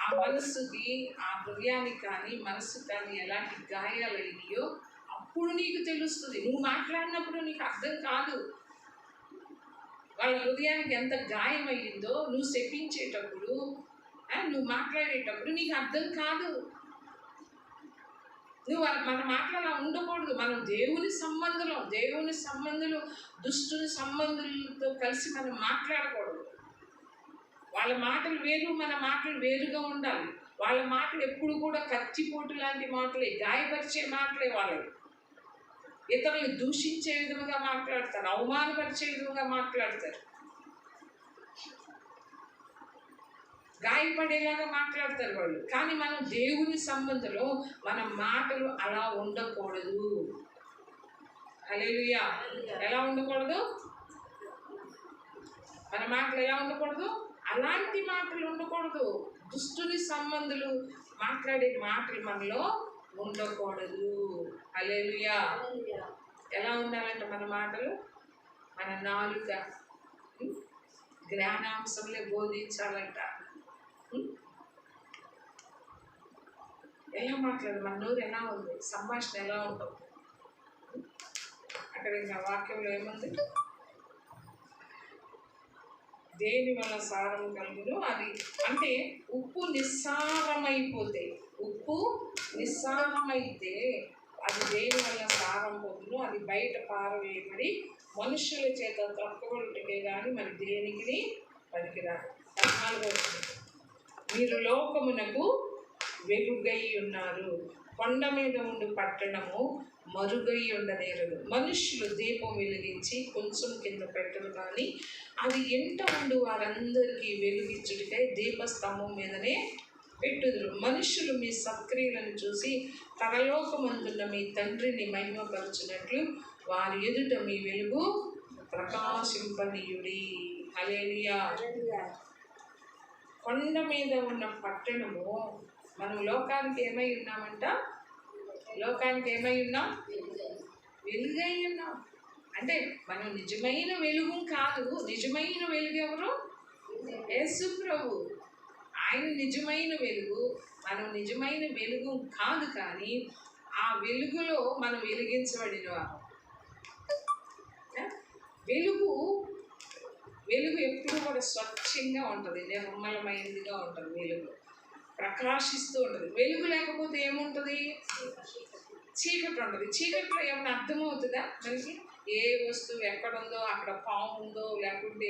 ఆ మనస్సుకి, ఆ హృదయానికి కానీ మనస్సు కానీ ఎలాంటి గాయాలు అయినాయో అప్పుడు నీకు తెలుస్తుంది. నువ్వు మాట్లాడినప్పుడు నీకు అర్థం కాదు వాళ్ళ హృదయానికి ఎంత గాయమయ్యిందో. నువ్వు శపించేటప్పుడు, నువ్వు మాట్లాడేటప్పుడు నీకు అర్థం కాదు. నువ్వు మన మాటలు అలా ఉండకూడదు. మనం దేవుని సంబంధులు దుష్టుని సంబంధులతో కలిసి మనం మాట్లాడకూడదు. వాళ్ళ మాటలు వేరు, మన మాటలు వేరుగా ఉండాలి. వాళ్ళ మాటలు ఎప్పుడు కూడా కత్తిపోటు లాంటి మాటలే, గాయపరిచే మాటలే. వాళ్ళు ఇతరులు దూషించే విధంగా మాట్లాడతారు, అవమానపరిచే విధంగా మాట్లాడతారు, గాయపడేలాగా మాట్లాడతారు వాళ్ళు. కానీ మనం దేవుని సంబంధంలో మన మాటలు అలా ఉండకూడదు. హల్లెలూయా. ఎలా ఉండకూడదు? మన మాటలు ఎలా ఉండకూడదు? అలాంటి మాటలు ఉండకూడదు. దుష్టుని సంబంధులు మాట్లాడే మాటలు మనలో ఉండకూడదు. హల్లెలూయా. ఎలా ఉండాలంట మన మాటలు? మన నాలుక జ్ఞానాంశంలో బోధించాలంట. ఎలా మాట్లాడు? మన నోరు ఎలా ఉంది? సంభాషణ ఎలా ఉంటుంది? అక్కడ ఇంకా వాక్యంలో ఏముంది? దేని వల్ల సారం కలుగును? అది అంటే ఉప్పు నిస్సారమైపోతే, ఉప్పు నిస్సారమైతే అది దేని వల్ల సారం పోతుందో అది బయట పారవేయబడి మనుషుల చేత త్రక్కబడుటకే కానీ మరి దేనికి పనికిరాదు. 14 మీరు లోకమునకు వెలుగై ఉన్నారు. కొండ మీద ఉండి పట్టణము మరుగై ఉండనేరదు. మనుషులు దీపం వెలిగించి కొంచెం కింద పెట్టరు, కానీ అది ఎంట ఉండి వారందరికీ వెలుగించుడికై దీపస్తంభం మీదనే పెట్టుదురు. మనుషులు మీ సత్క్రియలను చూసి పరలోకమందున్న మీ తండ్రిని మహిమపరచునట్లు వారి ఎదుట మీ వెలుగు ప్రకాశింపనీయుడి. హల్లెలూయా. కొండ మీద ఉన్న పట్టణము, మనం లోకానికి ఏమై ఉన్నామంట? లోకానికి ఏమై ఉన్నాం? వెలుగై ఉన్నాం. అంటే మనం నిజమైన వెలుగు కాదు. నిజమైన వెలుగు ఎవరు? యేసు ప్రభు. ఆయన నిజమైన వెలుగు, మనం నిజమైన వెలుగు కాదు. కానీ ఆ వెలుగులో మనం వెలిగించబడిన వారు. వెలుగు ఎప్పుడు కూడా స్వచ్ఛంగా ఉంటుంది, నిర్మలమైనదిగా ఉంటుంది. వెలుగు ప్రకాశిస్తూ ఉంటుంది. వెలుగు లేకపోతే ఏముంటుంది? చీకటి ఉంటుంది. చీకట్లో ఏమైనా అర్థమవుతుందా మనకి? ఏ వస్తువు ఎక్కడుందో అక్కడ పాము ఉందో, లేకుంటే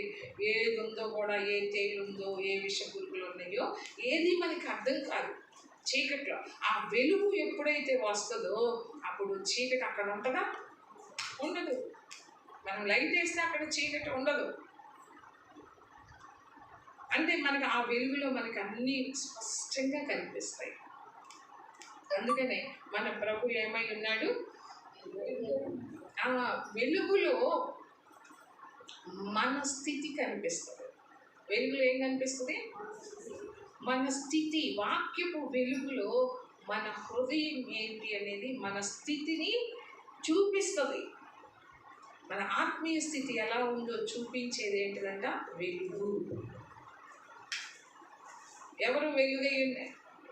ఏది ఉందో కూడా, ఏ తేలు ఉందో, ఏ విష పురుగులు ఉన్నాయో ఏది మనకి అర్థం కాదు చీకట్లో. ఆ వెలుగు ఎప్పుడైతే వస్తుందో అప్పుడు చీకటి అక్కడ ఉంటుందా? ఉండదు. మనం లైట్ వేస్తే అక్కడ చీకటి ఉండదు. అంటే మనకి ఆ వెలుగులో మనకి అన్నీ స్పష్టంగా కనిపిస్తాయి. అందుకనే మన ప్రభు ఏమై ఉన్నాడు? ఆ వెలుగులో మన స్థితి కనిపిస్తుంది. వెలుగులో ఏం కనిపిస్తుంది? మన స్థితి. వాక్యపు వెలుగులో మన హృదయం ఏంటి అనేది మన స్థితిని చూపిస్తుంది. మన ఆత్మీయ స్థితి ఎలా ఉందో చూపించేది ఏంటిదంట? వెలుగు. ఎవరు వెలుగై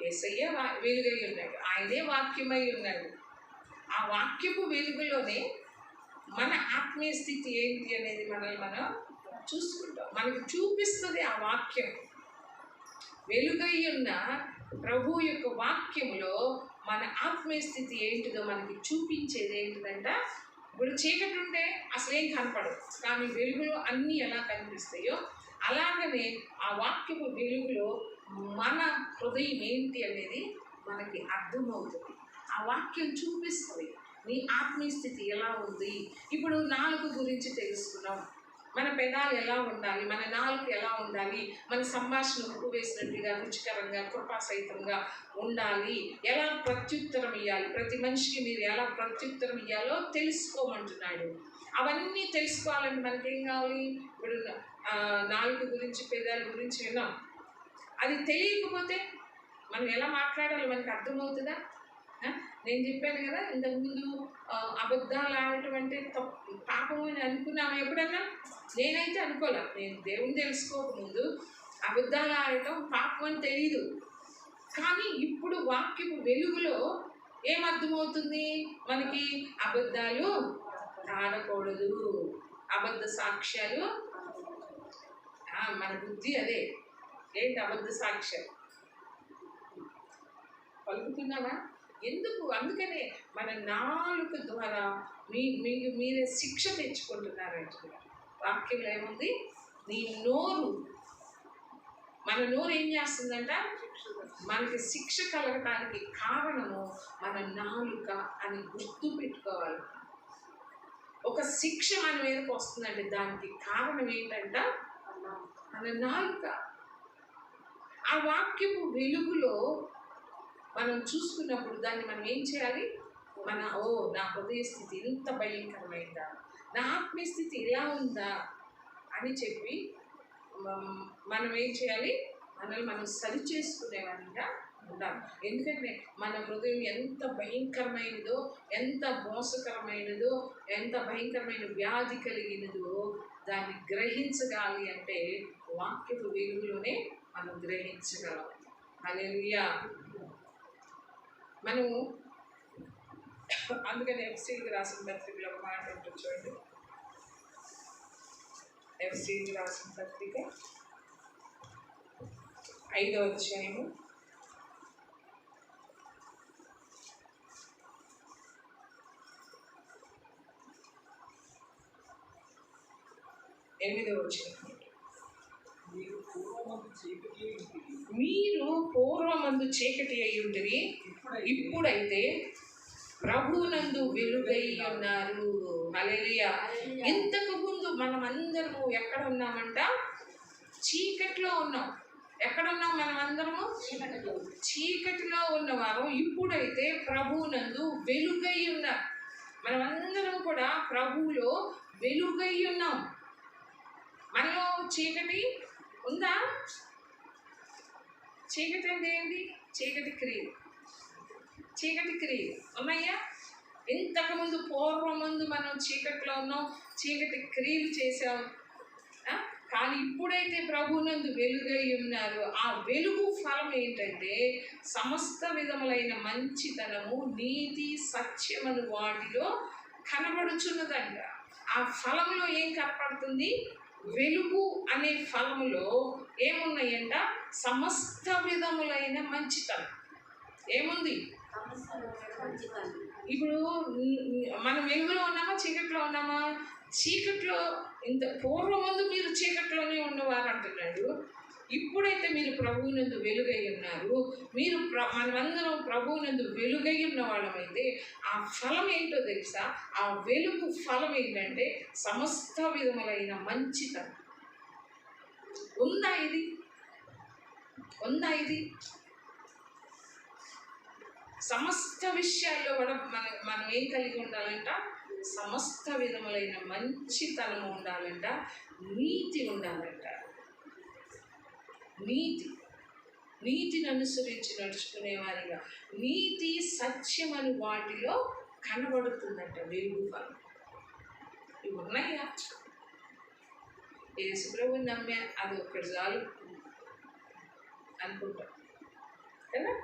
యేసయ్య వెలుగై ఉన్నాడు, ఆయనే వాక్యమై ఉన్నాడు. ఆ వాక్యపు వెలుగులోనే మన ఆత్మీయ స్థితి ఏంటి అనేది మనల్ని మనం చూసుకుంటాం. మనకు చూపిస్తుంది ఆ వాక్యం. వెలుగై ఉన్న ప్రభు యొక్క వాక్యంలో మన ఆత్మీయ స్థితి ఏంటిదో మనకి చూపించేది ఏంటిదంట. ఇప్పుడు చీకటి ఉంటే అసలేం కనపడదు, కానీ వెలుగులో అన్నీ ఎలా కనిపిస్తాయో అలాగనే ఆ వాక్యపు వెలుగులో మన హృదయం ఏంటి అనేది మనకి అర్థమవుతుంది. ఆ వాక్యం చూపిస్తుంది నీ ఆత్మీయ స్థితి ఎలా ఉంది. ఇప్పుడు నాలుక గురించి తెలుసుకున్నాం. మన పెదాలు ఎలా ఉండాలి, మన నాలుక ఎలా ఉండాలి, మన సంభాషణ ఉప్పు వేసినట్టుగా రుచికరంగా కృపాసహితంగా ఉండాలి, ఎలా ప్రత్యుత్తరం ఇవ్వాలి, ప్రతి మనిషికి మీరు ఎలా ప్రత్యుత్తరం ఇవ్వాలో తెలుసుకోమంటున్నాడు. అవన్నీ తెలుసుకోవాలంటే మనకేం కావాలి? ఇప్పుడు నాలుక గురించి పెదాల గురించి విన్నాం. అది తెలియకపోతే మనం ఎలా మాట్లాడాలో మనకు అర్థమవుతుందా? నేను చెప్పాను కదా ఇంతకుముందు, అబద్ధాలు ఆడటం అంటే పాపం అని అనుకున్నాము ఎప్పుడన్నా? నేనైతే అనుకోలే. నేను దేవుని తెలుసుకోకముందు అబద్ధాలు ఆడటం పాపం అని తెలియదు. కానీ ఇప్పుడు వాక్యపు వెలుగులో ఏమర్థమవుతుంది మనకి? అబద్ధాలు ఆడకూడదు, అబద్ధ సాక్ష్యాలు. మన బుద్ధి అదే. ఏంటి అబద్ధ సాక్ష్యాలు పలుకుతున్నావా? ఎందుకు? అందుకనే మన నాలుక ద్వారా మీరే శిక్ష తెచ్చుకుంటున్నారంట. వాక్యంలో ఏముంది? నీ నోరు, మన నోరు ఏం చేస్తుందంట? మనకి శిక్ష కలగటానికి కారణము మన నాలుక అని గుర్తు పెట్టుకోవాలి. ఒక శిక్ష మన మీదకి వస్తుందంటే దానికి కారణం ఏంటంట? మన నాలుక. ఆ వాక్యపు వెలుగులో మనం చూసుకున్నప్పుడు దాన్ని మనం ఏం చేయాలి? నా హృదయ స్థితి ఇంత భయంకరమైందా, నా ఆత్మీయ స్థితి ఇలా ఉందా అని చెప్పి మనం ఏం చేయాలి? మనల్ని మనం సరి చేసుకునేవాడిగా ఉండాలి. ఎందుకంటే మన హృదయం ఎంత భయంకరమైనదో, ఎంత మోసకరమైనదో, ఎంత భయంకరమైన వ్యాధి కలిగినదో దాన్ని గ్రహించగాలి అంటే వాక్యపు వెలుగులోనే మనం గ్రహించగలం. హల్లెలూయా. మనము అందుకని ఎఫ్ఎసీయులకు రాసిన పత్రికలో ఒక మాట ఉంటుంది చూడండి. ఎఫ్ఎసీయులకు రాసిన పత్రిక 5వ అధ్యాయము 8వ వచనం. మీరు పూర్వమందు చీకటి అయి ఉంటిరి, ఇప్పుడైతే ప్రభువునందు వెలుగై ఉన్నారు. హల్లెలూయా. ఇంతకు ముందు మనం అందరము ఎక్కడ ఉన్నామంట? చీకటిలో ఉన్నాం. ఎక్కడ ఉన్నాం? మనం అందరము చీకటిలో ఉన్నవారు ఇప్పుడైతే ప్రభువునందు వెలుగై ఉన్నారు. మనమందరం కూడా ప్రభువులో వెలుగై ఉన్నాం. మనలో చీకటి ఉందా? చీకటి అంటే ఏంటి? చీకటి క్రియలు ఉన్నాయా? ఇంతకుముందు పూర్వముందు మనం చీకటిలో ఉన్నాం, చీకటి క్రియలు చేసాం. కానీ ఇప్పుడైతే ప్రభువునందు వెలుగై ఉన్నారు. ఆ వెలుగు ఫలం ఏంటంటే సమస్త విధములైన మంచితనము, నీతి, సత్యమను వాటిలో కనబడుచున్నదంట. ఆ ఫలంలో ఏం కనపడుతుంది? వెలుగు అనే ఫలములో ఏమున్నాయంట? సమస్త విధములైన మంచితనం. ఏముంది? ఇప్పుడు మనం వెలుగులో ఉన్నామా, చీకట్లో ఉన్నామా? చీకట్లో ఇంత పూర్వముందు మీరు చీకట్లోనే ఉన్నవారు అంటున్నాడు. ఇప్పుడైతే మీరు ప్రభువునందు వెలుగై ఉన్నారు. మీరు మనమందరం ప్రభువునందు వెలుగై ఉన్న వాళ్ళమైతే ఆ ఫలం ఏంటో తెలుసా? ఆ వెలుగు ఫలం ఏంటంటే సమస్త విధములైన మంచితనం. ఉందా ఇది? సమస్త విషయాల్లో కూడా మనం ఏం కలిగి ఉండాలంట? సమస్త విధములైన మంచితనము ఉండాలంట, నీతి ఉండాలంట. నీతిని అనుసరించి నడుచుకునేవారిగా, నీతి సత్యమని వాటిలో కనబడుతుందంట వెలుగు ఫలం. ఇవి ఉన్నాయా? యేసుప్రభుని నమ్మే అది ఒక్కటి చాలు అనుకుంటాం. కదా.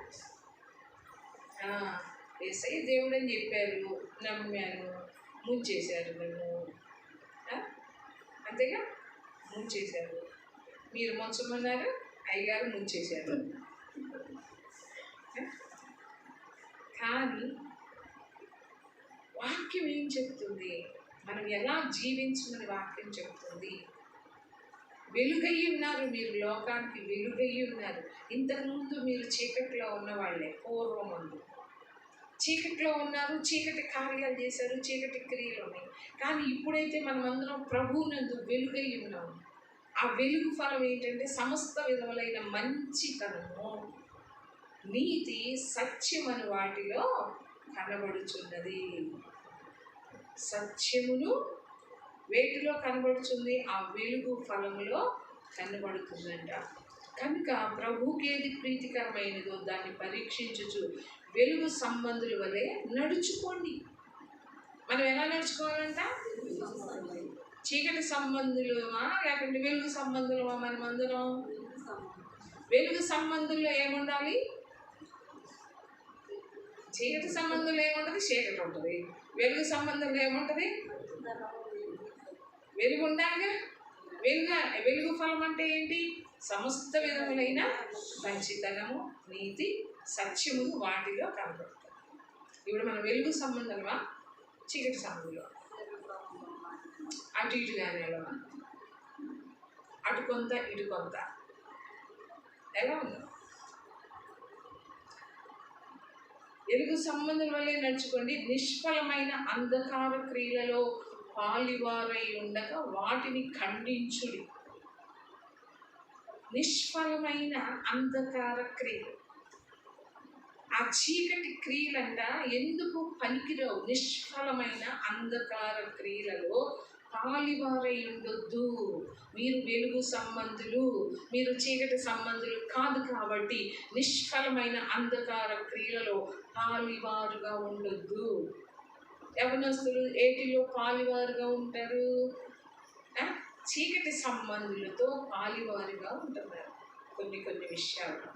యేసయ్య దేవుడు అని చెప్పారు, నమ్మాను, ముంచేశారు నన్ను. అంతేగా, ముంచేశారు. మీరు ముంచమన్నారు, అయ్యగారు ముంచేశారు. కానీ వాక్యం ఏం చెప్తుంది? మనం ఎలా జీవించమని వాక్యం చెప్తుంది. వెలుగై ఉన్నారు, మీరు లోకానికి వెలుగై ఉన్నారు. ఇంతకుముందు మీరు చీకట్లో ఉన్నవాళ్ళే, పూర్వమందు చీకట్లో ఉన్నారు, చీకటి కార్యాలు చేశారు, చీకటి క్రియలు ఉన్నాయి. కానీ ఇప్పుడైతే మనమందరం ప్రభువునందు వెలుగై ఉన్నాము. ఆ వెలుగు ఫలం ఏంటంటే సమస్త విధములైన మంచితనము, నీతి, సత్యమని వాటిలో కనబడుచున్నది. సత్యమును వేటిలో కనబడుతుంది? ఆ వెలుగు ఫలములో కనబడుతుందంట. కనుక ప్రభువుకి ఏది ప్రీతికరమైనదో దాన్ని పరీక్షించుచు వెలుగు సంబంధుల వలె నడుచుకోండి. మనం ఎలా నడుచుకోవాలంట? చీకటి సంబంధులమా లేకుంటే వెలుగు సంబంధులమా? మనమందరం వెలుగు సంబంధుల్లో ఏముండాలి? చీకటి సంబంధంలో ఏముంటుంది? చీకటి ఉంటుంది. వెలుగు సంబంధంలో ఏముంటుంది? వెలుగు ఉండాలిగా. వెలుగు ఫలం అంటే ఏంటి? సమస్త విధములైన మంచితనము, నీతి, సత్యమును వాటిలో కనబడుతుంది. ఇప్పుడు మనం వెలుగు సంబంధమా చీకటి సంబంధంలో? అటు ఇటుగానే అటు కొంత ఇటు కొంత ఎలా ఉందో? వెలుగు సంబంధం వల్లే నడుచుకోండి. నిష్ఫలమైన అంధకార క్రియలలో పాలివారై ఉండక వాటిని ఖండించుడి. నిష్ఫలమైన అంధకార క్రియలు, ఆ చీకటి క్రియలంట ఎందుకు పనికిరావు? నిష్ఫలమైన అంధకార క్రియలలో పాలివారై ఉండొద్దు. మీరు వెలుగు సంబంధులు, మీరు చీకటి సంబంధులు కాదు. కాబట్టి నిష్ఫలమైన అంధకార క్రియలలో పాలివారుగా ఉండొద్దు. యవనస్తులు ఏటిలో పాలివారుగా ఉంటారు? చీకటి సంబంధులతో పాలివారుగా ఉంటున్నారు కొన్ని విషయాలు.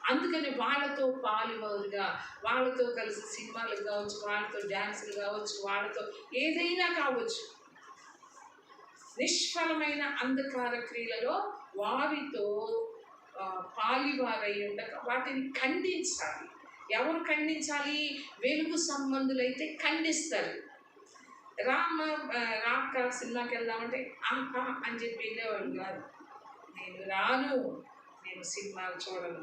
అందుకని వాళ్ళతో పాలివారుగా, వాళ్ళతో కలిసి సినిమాలు కావచ్చు, వాళ్ళతో డ్యాన్సులు కావచ్చు, వాళ్ళతో ఏదైనా కావచ్చు, నిష్ఫలమైన అంధకార క్రియలలో వారితో పాలివారై ఉండక వాటిని ఖండించాలి. ఎవరు ఖండించాలి? వెలుగు సంబంధులైతే ఖండిస్తారు. రాక సినిమాకి వెళ్దామంటే ఆహా అని చెప్పి వెళ్ళేవాడు కాదు. నేను రాను, నేను సినిమాలు చూడను,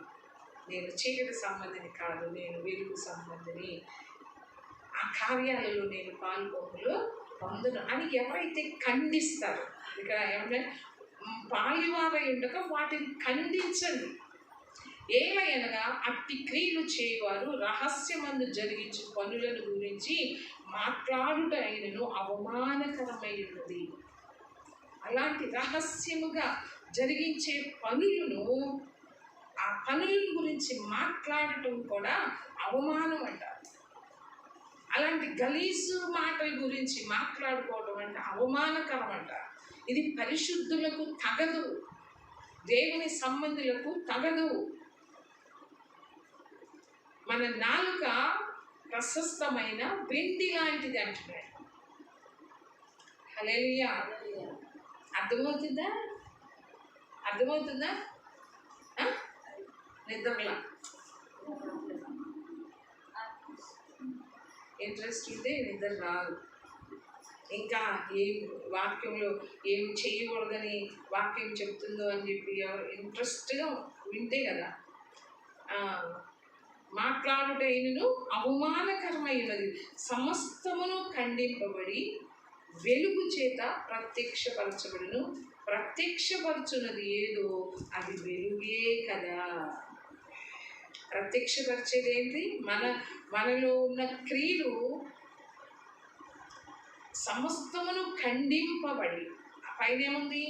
నేను చీకటి సంబంధిని కాదు, నేను వెలుగు సంబంధిని, ఆ కార్యాలలో నేను పొందను అని ఎవరైతే ఖండిస్తారో, ఇక్కడ ఏమంటే పాలివారై ఉండక వాటిని ఖండించండి. ఏలయనగా అట్టి క్రియలు చేయవారు రహస్యమందు జరిగించు పనులను గురించి మాట్లాడుట అయినను అవమానకరమై ఉన్నది. అలాంటి రహస్యముగా జరిగించే పనులను, ఆ పనుల గురించి మాట్లాడటం కూడా అవమానం అంటారు. అలాంటి గలీజు మాటల గురించి మాట్లాడుకోవడం అంటే అవమానకరం అంటారు. ఇది పరిశుద్ధులకు తగదు, దేవుని సంబంధులకు తగదు. మన నాలుక ప్రశస్తమైన వెండి లాంటిది అంటున్నాడు. హల్లెలూయా. అర్థమవుతుందా? నిద్రలా ఇంట్రెస్ట్ ఉంటే నిద్ర రాదు. ఇంకా ఏం వాక్యంలో ఏం చేయకూడదని వాక్యం చెప్తుందో అని చెప్పి ఎవరు ఇంట్రెస్ట్గా వింటే కదా. మాట్లాడుటైనను అవమానకరమైనది, సమస్తమును ఖండింపబడి వెలుగు చేత ప్రత్యక్షపరచబడును. ప్రత్యక్షపరచున్నది ఏదో అది వెలుగే కదా. ప్రత్యక్షపరిచేది ఏంటి? మనలో ఉన్న క్రియలు సమస్తమును ఖండింపబడి, పైన ఏముంది?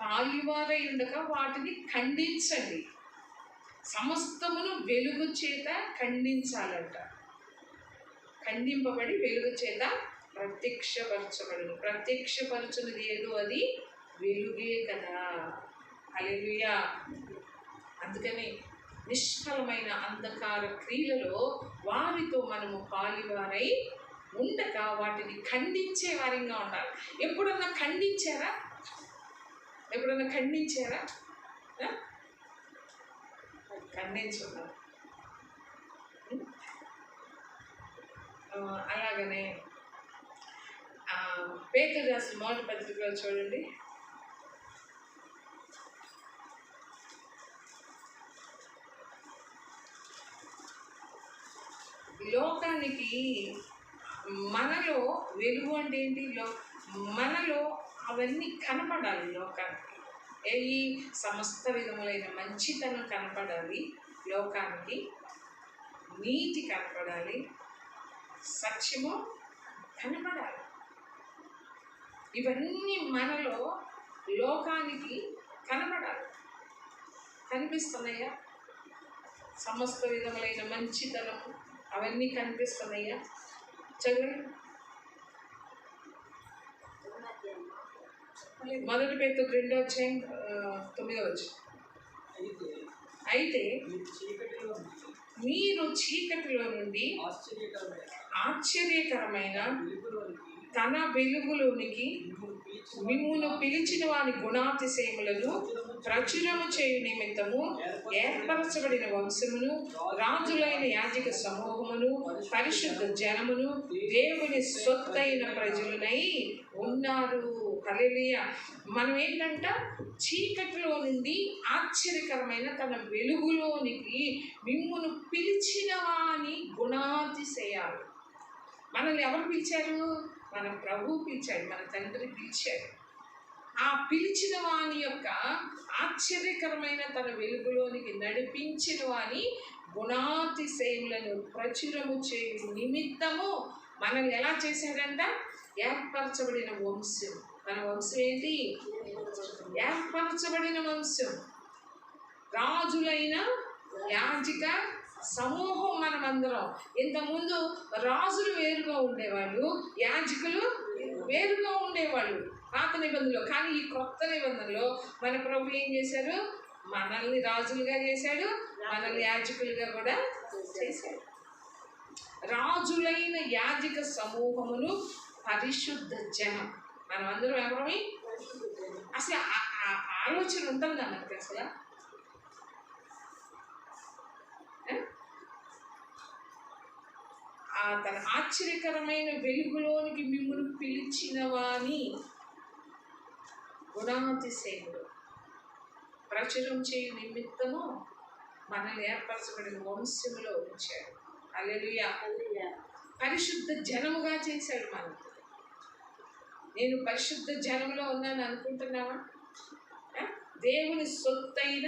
పాలివారై ఉండక వాటిని ఖండించండి. సమస్తమును వెలుగు చేత ఖండించాలంట. ఖండింపబడి వెలుగు చేత ప్రత్యక్షపరచబడును. ప్రత్యక్షపరచున్నది ఏదో అది వెలుగే కదా. హల్లెలూయా. అందుకని నిష్ఫలమైన అంధకార క్రియలలో వారితో మనము పాలివారై ఉండక వాటిని ఖండించే వారిగా ఉండాలి. ఎప్పుడన్నా ఖండించారా? ఎప్పుడన్నా ఖండించారా? ఖండించున్నారు. అలాగనే పేతురు రాసిన మొదటి పత్రికలో చూడండి, లోకానికి మనలో వెలుగు అంటే ఏంటి? మనలో అవన్నీ కనపడాలి. లోకానికి ఈ సమస్త విధములైన మంచితనం కనపడాలి, లోకానికి నీతి కనపడాలి, సత్యము కనపడాలి. ఇవన్నీ మనలో లోకానికి కనపడాలి. కనిపిస్తున్నాయా? సమస్త విధములైన మంచితనము అవన్నీ కనిపిస్తున్నాయా? చదవండి. మొదటి పేతురు 2:9. అయితే మీరు చీకటిలో నుండి ఆశ్చర్యకరమైన తన వెలుగులోనికి మిమ్మును పిలిచిన వారి గుణాతిశయములను ప్రచురము చేయు నిమిత్తము ఏర్పరచబడిన వంశమును, రాజులైన యాజక సమూహమును, పరిశుద్ధ జనమును, దేవుని సొత్తైన ప్రజలనై ఉన్నారు. హల్లెలూయా. మనం ఏంటంట? చీకటిలో నుండి ఆశ్చర్యకరమైన తన వెలుగులోనికి మిమ్మును పిలిచిన వాని గుణాతిశయాలు. మనల్ని ఎవరు పిలిచారు? మన ప్రభు పిలిచాడు, మన తండ్రి పిలిచాడు. ఆ పిలిచిన వాని యొక్క ఆశ్చర్యకరమైన తన వెలుగులోనికి నడిపించిన వాని గుణాతిశయములను ప్రచురము చేయు నిమిత్తము మనల్ని ఎలా చేశాడంట? ఏర్పరచబడిన వంశం. మన వంశం ఏంటి? ఏర్పరచబడిన వంశం. రాజులైన యాజక సమూహం మనమందరం. ఇంతకుముందు రాజులు వేరుగా ఉండేవాళ్ళు, యాజకులు వేరుగా ఉండేవాళ్ళు పాత నిబంధనలో. కానీ ఈ కొత్త నిబంధనలో మన ప్రభు ఏం చేశారు? మనల్ని రాజులుగా చేశాడు, మనల్ని యాజకులుగా కూడా చేశాడు. రాజులైన యాజక సమూహమును, పరిశుద్ధ జనం. మనమందరం ఎవరమి? అసలు ఆలోచన ఉంటుందా మనకి? అసలు తన ఆశ్చర్యకరమైన వెలుగులోనికి మిమ్మల్ని పిలిచిన వాని గుణాతిశయములు ప్రచురం చేయు నిమిత్తము మనల్ని ఏర్పరచబడిన వంశములో ఉంచాడు. హల్లెలూయా. పరిశుద్ధ జనముగా చేశాడు మనకు. నేను పరిశుద్ధ జనములో ఉన్నాను అనుకుంటున్నావా? దేవుని సొత్తైన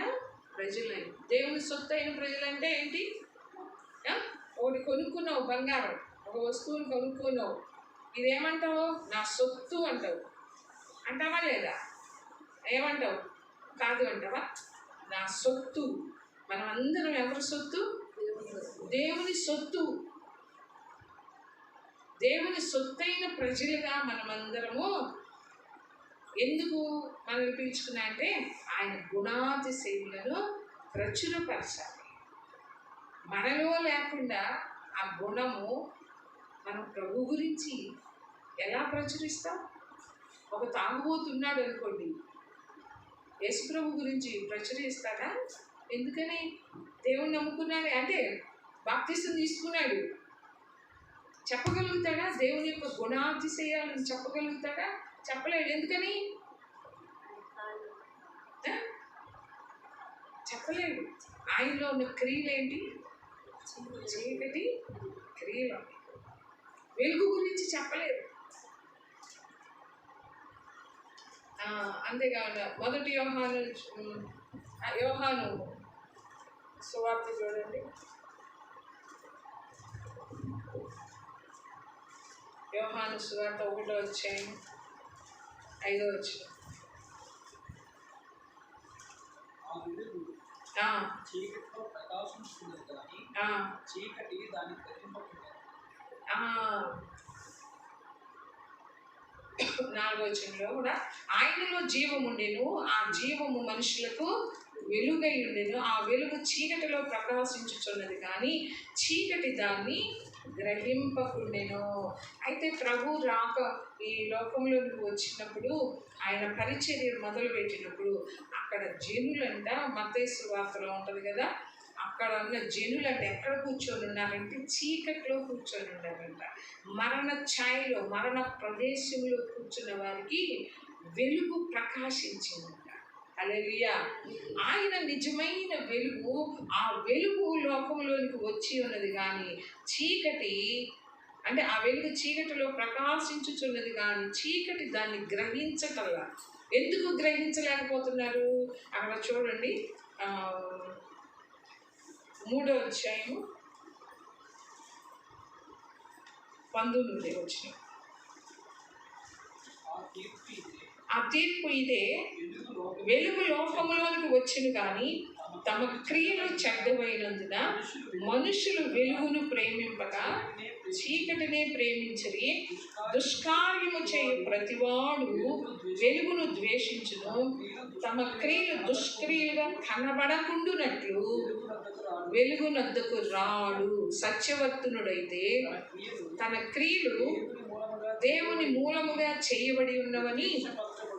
ప్రజలైన. దేవుని సొత్తైన ప్రజలంటే ఏంటి? ఒకటి కొనుక్కున్నావు, బంగారం, ఒక వస్తువుని కొనుక్కున్నావు, ఇదేమంటావు? నా సొత్తు అంటావు. అంటావా లేదా? ఏమంటావు? కాదు అంటావా? నా సొత్తు. మనం అందరం ఎవరి సొత్తు? దేవుని సొత్తు. దేవుని సొత్తైన ప్రజలుగా మనమందరము ఎందుకు మనల్ని పిలుచుకున్నా అంటే ఆయన గుణాతిశయములను ప్రచురపరచాలి. మనలో లేకుండా ఆ గుణము మనం ప్రభు గురించి ఎలా ప్రచురిస్తాం? ఒక తాగుబోతున్నాడు అనుకోండి, యేసు ప్రభు గురించి ప్రచురిస్తాడా? ఎందుకని? దేవుణ్ణి నమ్ముకున్నాడు అంటే బాప్తిసం తీసుకున్నాడు, చెప్పగలుగుతాడా? దేవుని యొక్క గుణాతిశయాలను చెప్పగలుగుతాడా? చెప్పలేడు. ఎందుకని? చెప్పలేడు. ఆయనలో ఉన్న క్రియలేంటి? చీకటి క్రియలు. వెలుగు గురించి చెప్పలేరు. అంతేకాకుండా మొదటి యోహాను సువార్త చూడండి. యోహాను సువార్త 1:5. చీకటిలో ప్రకాశించుకున్నది కానీ చీకటి దాన్ని గ్రహింపలేదు. 4వ వచనంలో కూడా ఆయనలో జీవం ఉండెను, ఆ జీవము మనుషులకు వెలుగై ఉండెను, ఆ వెలుగు చీకటిలో ప్రకాశించుచున్నది కానీ చీకటి దాన్ని గ్రహింపకుండెను. అయితే ప్రభు రాక ఈ లోకంలోకి వచ్చినప్పుడు, ఆయన పరిచర్య మొదలుపెట్టినప్పుడు అక్కడ జనులంట, మత్తయి సువార్తలో ఉంటుంది కదా, అక్కడ ఉన్న జనులంటే ఎక్కడ కూర్చొని ఉన్నారంటే చీకట్లో కూర్చొని ఉన్నారంట. మరణ ఛాయలో, మరణ ప్రదేశంలో కూర్చున్న వారికి వెలుగు ప్రకాశించిందంట. హల్లెలూయా. ఆయన నిజమైన వెలుగు. ఆ వెలుగు లోకంలోనికి వచ్చి ఉన్నది కానీ చీకటి, అంటే ఆ వెలుగు చీకటిలో ప్రకాశించుచున్నది కానీ చీకటి దాన్ని గ్రహించటల్లా. ఎందుకు గ్రహించలేకపోతున్నారు? అక్కడ చూడండి, 3వ అధ్యాయము 19 ఆ తీర్పు ఇదే, వెలుగు లోకములోనికి వచ్చిన కానీ తమ క్రియలు చెడ్డమైనందున మనుషులు వెలుగును ప్రేమింపగా చీకటినే ప్రేమించరి. దుష్కార్యము చేయు ప్రతివాడు వెలుగును ద్వేషించును, తమ క్రియలు దుష్క్రియలుగా కనబడకుండునట్లు వెలుగునద్దకు రాడు. సత్యవర్తనుడైతే తన క్రియలు దేవుని మూలముగా చేయబడి ఉన్నవని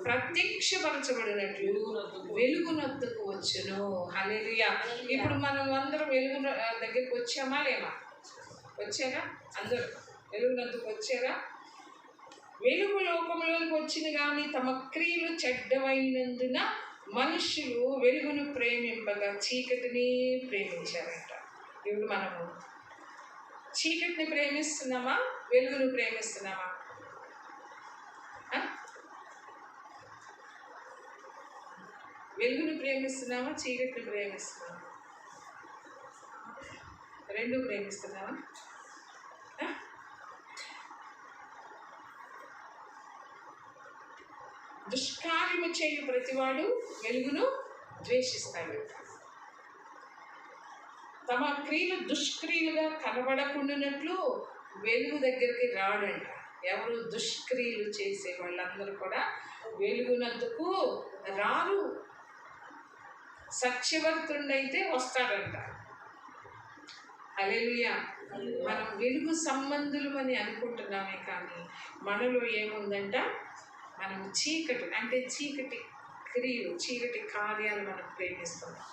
ప్రత్యక్షపరచబడినట్లు వెలుగునద్దకు వచ్చును. హల్లెలూయా. ఇప్పుడు మనం అందరం వెలుగు దగ్గరికి వచ్చామా లేమా? వచ్చారా? అందరూ వెలుగునద్దకు వచ్చారా? వెలుగు లోకంలోకి వచ్చిన కానీ తమ క్రియలు చెడ్డమైనందున మనుషులు వెలుగును ప్రేమింపగా చీకటిని ప్రేమించారంట. ఇప్పుడు మనము చీకటిని ప్రేమిస్తున్నామా, వెలుగును ప్రేమిస్తున్నామా? వెలుగును ప్రేమిస్తున్నామా, చీకటిని ప్రేమిస్తున్నామా? రెండు ప్రేమిస్తున్నామా? దుష్కార్యము చేయు ప్రతివాడు వెలుగును ద్వేషిస్తాడు. తమ క్రియలు దుష్క్రియలుగా కనబడకుండానట్లు వెలుగు దగ్గరికి రాడంట. ఎవరు? దుష్క్రియలు చేసే వాళ్ళందరూ కూడా వెలుగునందుకు రారు. సత్యవర్తుండైతే వస్తాడంట. హల్లెలూయా. మనం వెలుగు సంబంధులు అని అనుకుంటున్నామే కానీ మనలో ఏముందంట? మనం చీకటి, అంటే చీకటి క్రియలు, చీకటి కార్యాలు మనం ప్రేమిస్తున్నాం.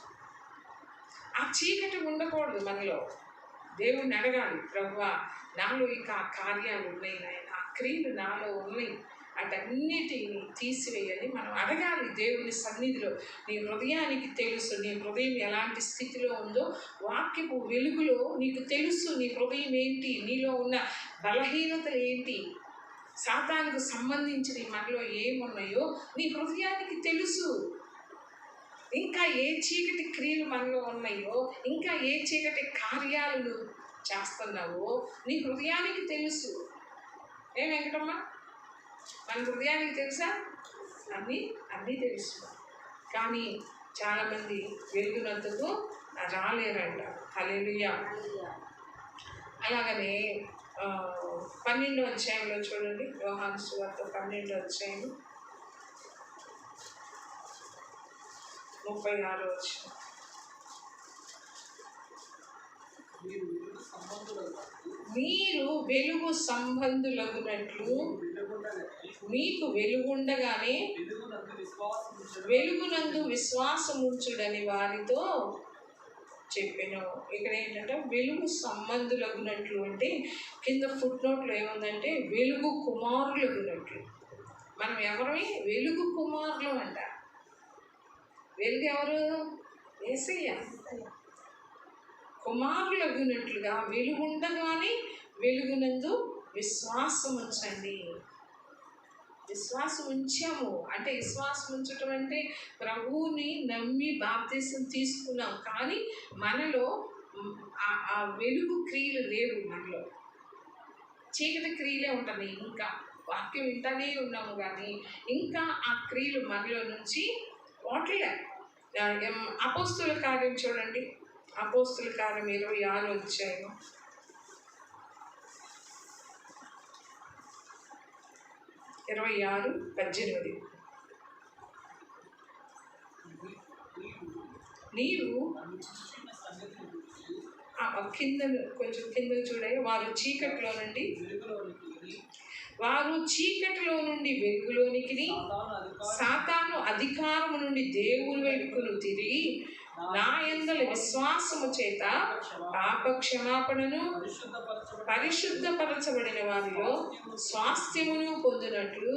ఆ చీకటి ఉండకూడదు మనలో. దేవుణ్ణి అడగాలి, ప్రభువా నాలో ఇంకా ఆ కార్యాలు ఉన్నాయి, ఆ క్రియలు నాలో ఉన్నాయి, అటన్నిటిని తీసివేయాలి మనం అడగాలి దేవుని సన్నిధిలో. నీ హృదయానికి తెలుసు, నీ హృదయం ఎలాంటి స్థితిలో ఉందో వాక్యపు వెలుగులో నీకు తెలుసు. నీ హృదయం ఏంటి, నీలో ఉన్న బలహీనతలు ఏంటి, సాతానుకు సంబంధించిన మనలో ఏమున్నాయో నీ హృదయానికి తెలుసు. ఇంకా ఏ చీకటి క్రియలు మనలో ఉన్నాయో, ఇంకా ఏ చీకటి కార్యాలు చేస్తున్నావో నీ హృదయానికి తెలుసు. ఏ వెంకటమ్మ, మన హృదయానికి తెలుసా? అన్నీ తెలుసు. కానీ చాలామంది వెలుగునందుకు రాలేరంట. హల్లెలూయా. అలాగనే 12వ అధ్యాయంలో చూడండి, యోహాను సువార్త 12వ అధ్యాయం 36వ వచనం. మీరు వెలుగు సంబంధులగునట్లు మీకు వెలుగుండగానే వెలుగునందు విశ్వాసముంచుడని వారితో చెప్పాను. ఇక్కడ ఏంటంటే వెలుగు సంబంధులగునట్లు అంటే కింద ఫుట్ నోట్లో ఏముందంటే వెలుగు కుమారులగునట్లు. మనం ఎవరమే? వెలుగు కుమారులు అంట. వెలుగు ఎవరు? యేసయ్య. కుమారులగునట్లుగా వెలుగుండగానే వెలుగునందు విశ్వాసం ఉంచండి. విశ్వాసం ఉంచాము అంటే, విశ్వాసం ఉంచటం అంటే ప్రభువుని నమ్మి బాప్తిసం తీసుకున్నాం, కానీ మనలో ఆ వెలుగు క్రియలు లేవు. మనలో చీకటి క్రియలే ఉంటున్నాయి. ఇంకా వాక్యం వింటానే ఉన్నాము కానీ ఇంకా ఆ క్రియలు మనలో నుంచి పోవట్లే. అపోస్తుల కార్యం చూడండి, అపోస్తుల కార్యం 26వ అధ్యాయం 26:18. నీవు అనుకుంటున్న సంగతిని గురించి కింద కొంచెం కింద చూడే, వారు చీకటిలో నుండి వెలుగులోనికి సాతాను అధికారము నుండి దేవుని వైపుకు తిరిగి నా యందలి విశ్వాసము చేత పాప క్షమాపణను పరిశుద్ధపరచబడిన వారిలో స్వాస్థ్యమును పొందినట్లు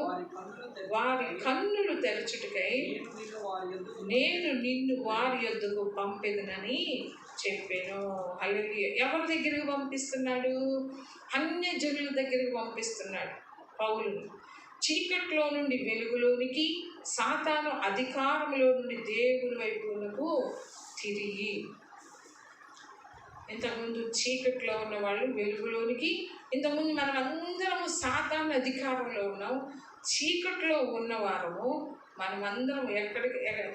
వారి కన్నులు తెరచుటకై నేను నిన్ను వారి యొద్దకు పంపెదనని చెప్పాను. హల్లెలూయా. ఎవరి దగ్గరికి పంపిస్తున్నాడు? అన్యజనుల దగ్గరికి పంపిస్తున్నాడు పౌలు. చీకట్లో నుండి వెలుగులోనికి, సాతాను అధికారంలో నుండి దేవుని వైపునకు తిరిగి. ఇంతకుముందు చీకట్లో ఉన్న వాళ్ళు వెలుగులోనికి, ఇంతకుముందు మనం అందరము సాతాను అధికారంలో ఉన్నాం. చీకట్లో ఉన్నవారము మనమందరం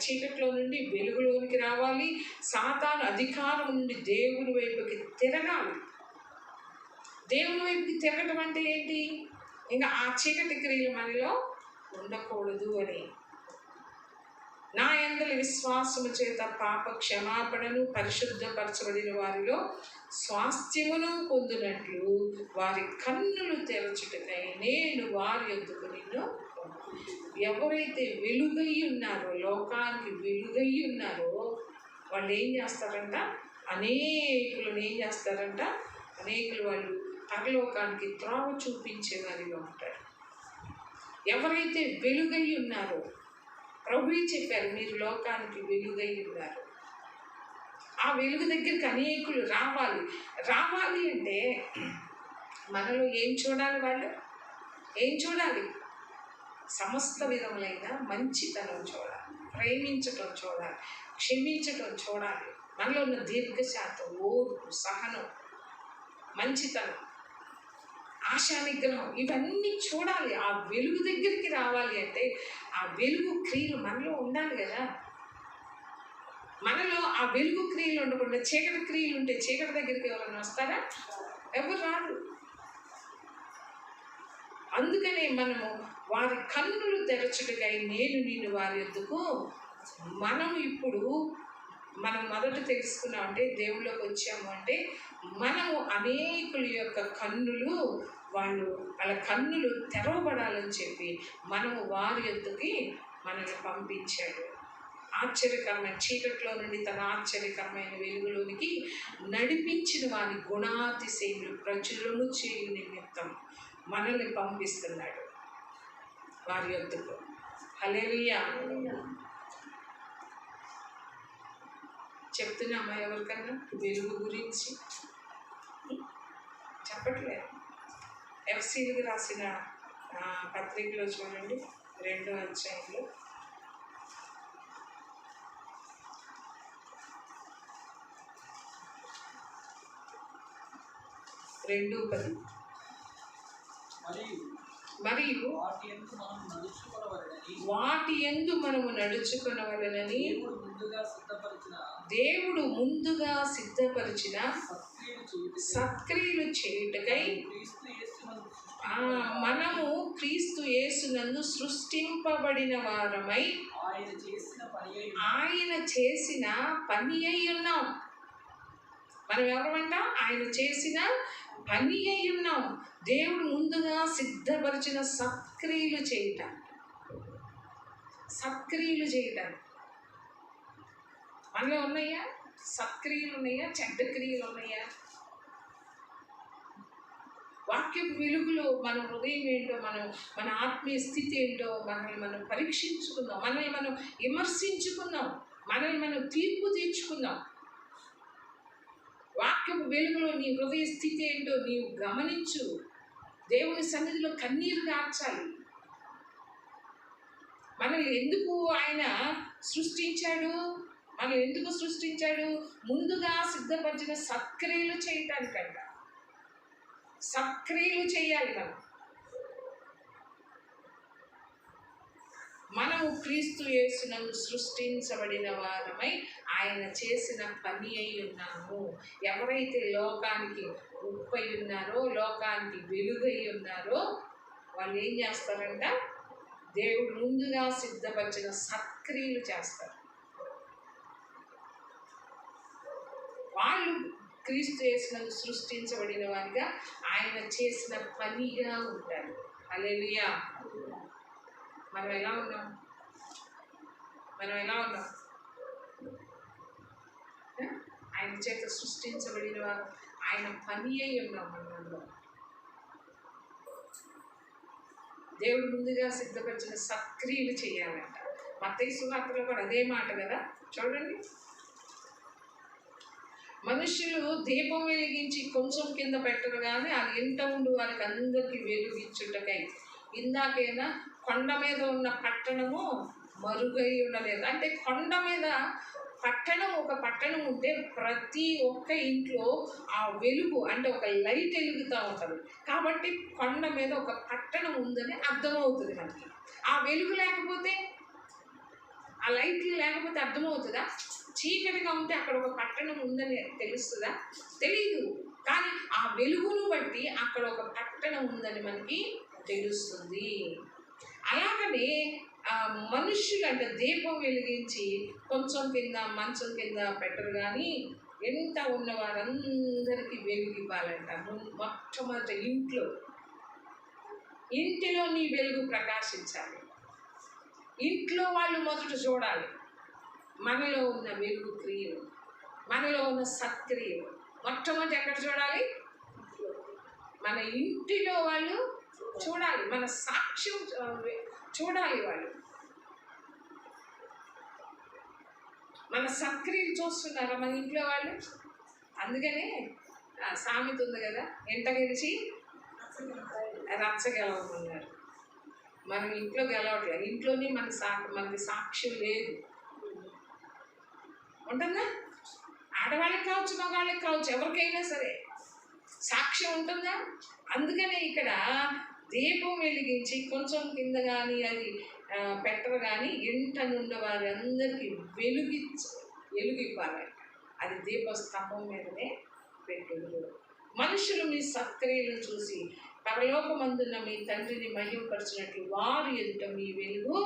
చీకట్లో నుండి వెలుగులోనికి రావాలి. సాతాను అధికారం నుండి దేవుని వైపుకి తిరగాలి. దేవుని వైపుకి తిరగడం అంటే ఏంటి? ఇంకా ఆ చీకటి క్రియలు మనలో ఉండకూడదు అని. నా యందలి విశ్వాసము చేత పాప క్షమాపణను పరిశుద్ధపరచబడిన వారిలో స్వాస్థ్యమును పొందినట్లు వారి కన్నులు తెరచుటకై నేను వారి యొద్దకు నిన్ను. ఎవరైతే వెలుగై ఉన్నారో, లోకానికి వెలుగై ఉన్నారో, వాళ్ళు ఏం చేస్తారంట? అనేకులు వాళ్ళు పరలోకానికి త్రోవ చూపించే వారిగా ఉంటారు. ఎవరైతే వెలుగై ఉన్నారో, ప్రభువే చెప్పారు మీరు లోకానికి వెలుగై ఉన్నారు. ఆ వెలుగు దగ్గరికి అనేకులు రావాలి అంటే మనలో ఏం చూడాలి? వాళ్ళు ఏం చూడాలి? సమస్త విధములైన మంచితనం చూడాలి, ప్రేమించటం చూడాలి, క్షమించటం చూడాలి. మనలో ఉన్న దీర్ఘశాంతం, ఓర్పు, సహనం, మంచితనం, ఆశానిగ్రహం, ఇవన్నీ చూడాలి. ఆ వెలుగు దగ్గరికి రావాలి అంటే ఆ వెలుగు క్రియలు మనలో ఉండాలి కదా. మనలో ఆ వెలుగు క్రియలు ఉండకుండా చీకటి క్రియలు ఉంటే చీకటి దగ్గరికి ఎవరైనా వస్తారా? ఎవరు రారు. అందుకనే మనము వారి కన్నులు తెరచుటకై నేను నిన్ను వారి యొద్దకు. మనం మొదట తెలుసుకున్నామంటే, దేవుళ్ళకి వచ్చాము అంటే మనము అనేకుల యొక్క కన్నులు, వాళ్ళ కన్నులు తెరవబడాలని చెప్పి మనము వారి యొద్దకి మనల్ని పంపించాడు. ఆశ్చర్యకరమైన చీకట్లో నుండి తన ఆశ్చర్యకరమైన వెలుగులోనికి నడిపించిన వారి గుణాతిశయములు ప్రచురము చేయు నిమిత్తం మనల్ని పంపిస్తున్నాడు వారి యొద్దకు. హల్లెలూయా. చెప్తున్నామా ఎవరికన్నా వెలుగు గురించి? చెప్పట్లేదు. ఎఫ్సీలకు రాసిన పత్రికలో చూడండి, 2వ అధ్యాయంలో 2:10 మరియు వాటి యందు మనము నడుచుకొనవలెనని దేవుడు ముందుగా సిద్ధపరిచిన సత్క్రియలు చేయుటకై మనము క్రీస్తు యేసునందు సృష్టింపబడిన వారమై ఆయన చేసిన పని అయి ఉన్నాం. మనం ఎవరమంట? ఆయన చేసిన పని అయి ఉన్నాం. దేవుడు ముందుగా సిద్ధపరిచిన సత్క్రియలు చేయటం. మనలో ఉన్నాయా? సత్క్రియలు ఉన్నాయా? చెడ్డ క్రియలు ఉన్నాయా? వాక్యపు వెలుగులో మన హృదయం ఏంటో, మన ఆత్మీయ స్థితి ఏంటో మనల్ని మనం పరీక్షించుకుందాం, మనల్ని మనం విమర్శించుకుందాం, మనల్ని మనం తీర్పు తీర్చుకుందాం. వాక్యపు వెలుగులో నీ హృదయ స్థితి ఏంటో నీవు గమనించు. దేవుని సన్నిధిలో కన్నీరు గార్చాలి. మనల్ని ఎందుకు ఆయన సృష్టించాడు? ముందుగా సిద్ధపరిచిన సత్క్రియలు చేయటానికంట. సత్క్రియలు చేయాలి. మనము క్రీస్తు యేసునందు సృష్టించబడిన వారమై ఆయన చేసిన పని అయి ఉన్నాము. ఎవరైతే లోకానికి ఉప్పై ఉన్నారో, లోకానికి వెలుగై ఉన్నారో, వాళ్ళు ఏం చేస్తారంట? దేవుడు ముందుగా సిద్ధపరిచిన సత్క్రియలు చేస్తారు. క్రీస్తు చేసినందుకు సృష్టించబడిన వారిగా, ఆయన చేసిన పనిగా ఉంటారు. హల్లెలూయా. మనం ఎలా ఉన్నాం? మనం ఎలా ఉన్నాం? ఆయన చేత సృష్టించబడిన వారు, ఆయన పని అయి ఉన్నాం. మనలో దేవుడు ముందుగా సిద్ధపరిచిన సక్రియలు చేయాలంట. మత్తయి సువార్తలో కూడా అదే మాట కదా, చూడండి. మనుషులు దీపం వెలిగించి కొంచెం కింద పెట్టరు కానీ అది ఇంట ఉండి వారికి అందరికీ వెలుగిచ్చుటకై. ఇందాకైనా కొండ మీద ఉన్న పట్టణము మరుగై ఉండలేదు. అంటే కొండ మీద ఒక పట్టణం ఉంటే ప్రతి ఒక్క ఇంట్లో ఆ వెలుగు అంటే ఒక లైట్ వెలుగుతూ ఉంటుంది. కాబట్టి కొండ మీద ఒక పట్టణం ఉందని అర్థమవుతుంది మనకి. ఆ వెలుగు లేకపోతే, ఆ లైట్లు లేకపోతే అర్థమవుతుందా? చీకటిగా ఉంటే అక్కడ ఒక పట్టణం ఉందని తెలుస్తుందా? తెలీదు. కానీ ఆ వెలుగును బట్టి అక్కడ ఒక పట్టణం ఉందని మనకి తెలుస్తుంది. అలాగనే మనుష్యులు అంటే దీపం వెలిగించి కొంచెం కింద మంచం కింద పెట్టరు కానీ ఎంత ఉన్న వారందరికీ వెలుగు ఇవ్వాలంట. మొట్టమొదటి ఇంటిలో నీ వెలుగు ప్రకాశించాలి. ఇంట్లో వాళ్ళు మొదట చూడాలి మనలో ఉన్న వెలుగు క్రియలు, మనలో ఉన్న సత్క్రియలు. మొట్టమొదటి ఎక్కడ చూడాలి? మన ఇంటిలో వాళ్ళు చూడాలి, మన సాక్ష్యం చూడాలి. వాళ్ళు మన సత్క్రియలు చూస్తున్నారా మన ఇంట్లో వాళ్ళు? అందుకనే సామెత ఉంది కదా, ఎంట గెలిచి రచ్చగెలవమన్నారు. మనం ఇంట్లో గెలవట్లేదు. ఇంట్లోనే మనకి సాక్ష్యం లేదు. ఉంటుందా? ఆడవాళ్ళకి కావచ్చు, మగవాళ్ళకి కావచ్చు, ఎవరికైనా సరే సాక్ష్యం ఉంటుందా? అందుకనే ఇక్కడ దీపం వెలిగించి కొంచెం కింద కానీ అది పెట్టరు కానీ ఇంట నుండి వారందరికీ వెలుగివ్వాలంట. అది దీపస్తంభం మీదనే పెట్టు. మనుషులు మీ సత్క్రియలను చూసి పరలోకమందున్న మీ తండ్రిని మహిమపరచినట్లు వారు ఎదుట మీ వెలుగు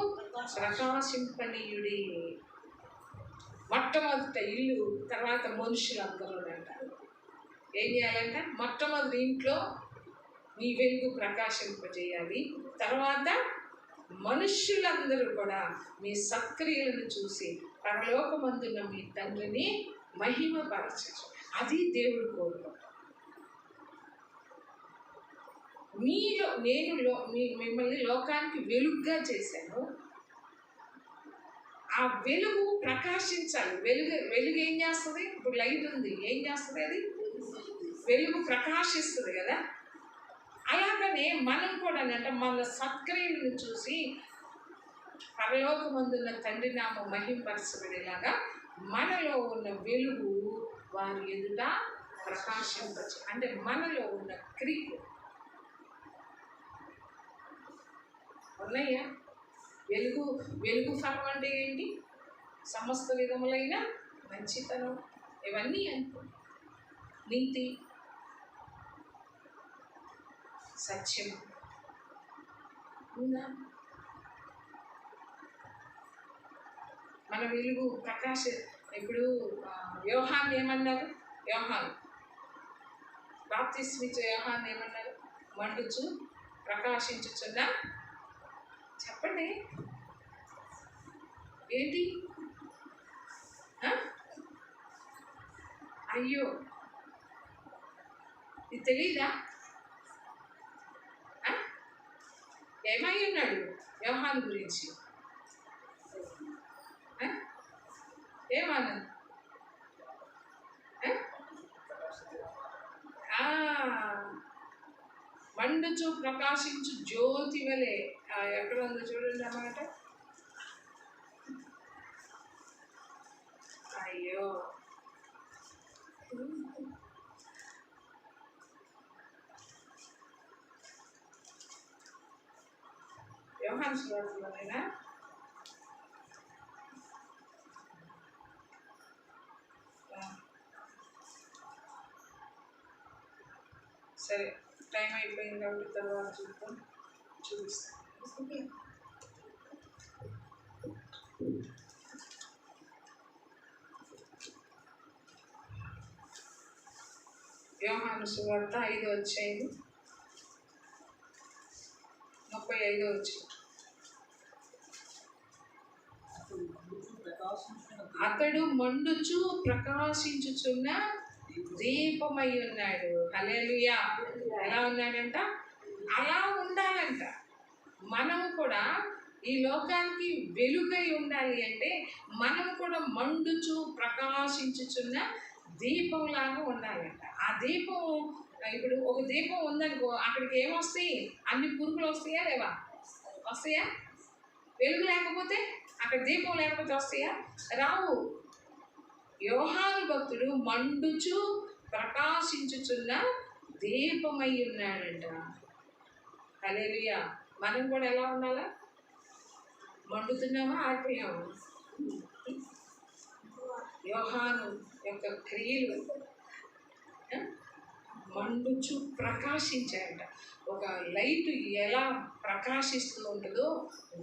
ప్రకాశింపనీయుడి. మొట్టమొదట ఇల్లు, తర్వాత మనుషులందరూ అంటారు. ఏం చేయాలంట? మొట్టమొదటి ఇంట్లో నీ వెలుగు ప్రకాశింపజేయాలి. తర్వాత మనుష్యులందరూ కూడా మీ సత్క్రియలను చూసి పరలోకమందున్న మీ తండ్రిని మహిమపరచు. అది దేవుడు కోరుకుంటాడు. మిమ్మల్ని లోకానికి వెలుగుగా చేశాను. ఆ వెలుగు ప్రకాశించాలి. వెలుగు ఏం చేస్తుంది? ఇప్పుడు లైట్ ఉంది, ఏం చేస్తుంది? అది వెలుగు ప్రకాశిస్తుంది కదా. అలాగనే మనం కూడా అంటే మన సత్క్రియలను చూసి పరలోకమందున్న తండ్రి నామం మహింపరచబడేలాగా మనలో ఉన్న వెలుగు వారి ఎదుట ప్రకాశించవచ్చు. అంటే మనలో ఉన్న క్రియలు ఉన్నాయా? వెలుగు ఫలం అంటే ఏంటి? సమస్త విధములైన మంచితనం, ఇవన్నీ అనుకో. నీతి, సత్యం ఉందా? మన వెలుగు ఇప్పుడు యోహాన్ ఏమన్నారు? బాప్తిస్మిచ్చే యోహాన్ ఏమన్నారు? మండుచు ప్రకాశించుచున్న, చెప్పండి ఏంటి? అయ్యో, ఇది తెలీదా? ఏమై ఉన్నాడు యోహాన్ గురించి? ఏమన్నా మండుచు ప్రకాశించు జ్యోతి వలె. ఎక్కడ ఉందో చూడండి అన్నమాట. అయ్యో, యోహాను సువార్తలోనేనా? సరే, టైం అయిపోయింది కాబట్టి తర్వాత చూపిస్తాను. యోహాను సువార్త 5:35 అతడు మండుచు ప్రకాశించుచున్న దీపమై ఉన్నాడు. హల్లెలూయా. ఎలా ఉన్నాడంట? అలా ఉండాలంట. మనం కూడా ఈ లోకానికి వెలుగై ఉండాలి అంటే మనం కూడా మండుచు ప్రకాశించుచున్న దీపంలాగా ఉండాలంట. ఆ దీపం ఇప్పుడు ఒక దీపం ఉందనుకో, అక్కడికి ఏమొస్తాయి? అన్ని పురుగులు వస్తాయా లేవా? వస్తాయా? వెలుగు లేకపోతే, అక్కడ దీపం లేకపోతే వస్తాయా? రావు. యోహాను భక్తుడు మండుచు ప్రకాశించుచున్న దీపమై ఉన్నాడంట. హల్లెలూయా. మనం కూడా ఎలా ఉండాలా? మండుతున్నామా, ఆరిపోయామా? యోహాను యొక్క క్రియలు మండుచు ప్రకాశించాయంట. ఒక లైట్ ఎలా ప్రకాశిస్తూ ఉంటుందో,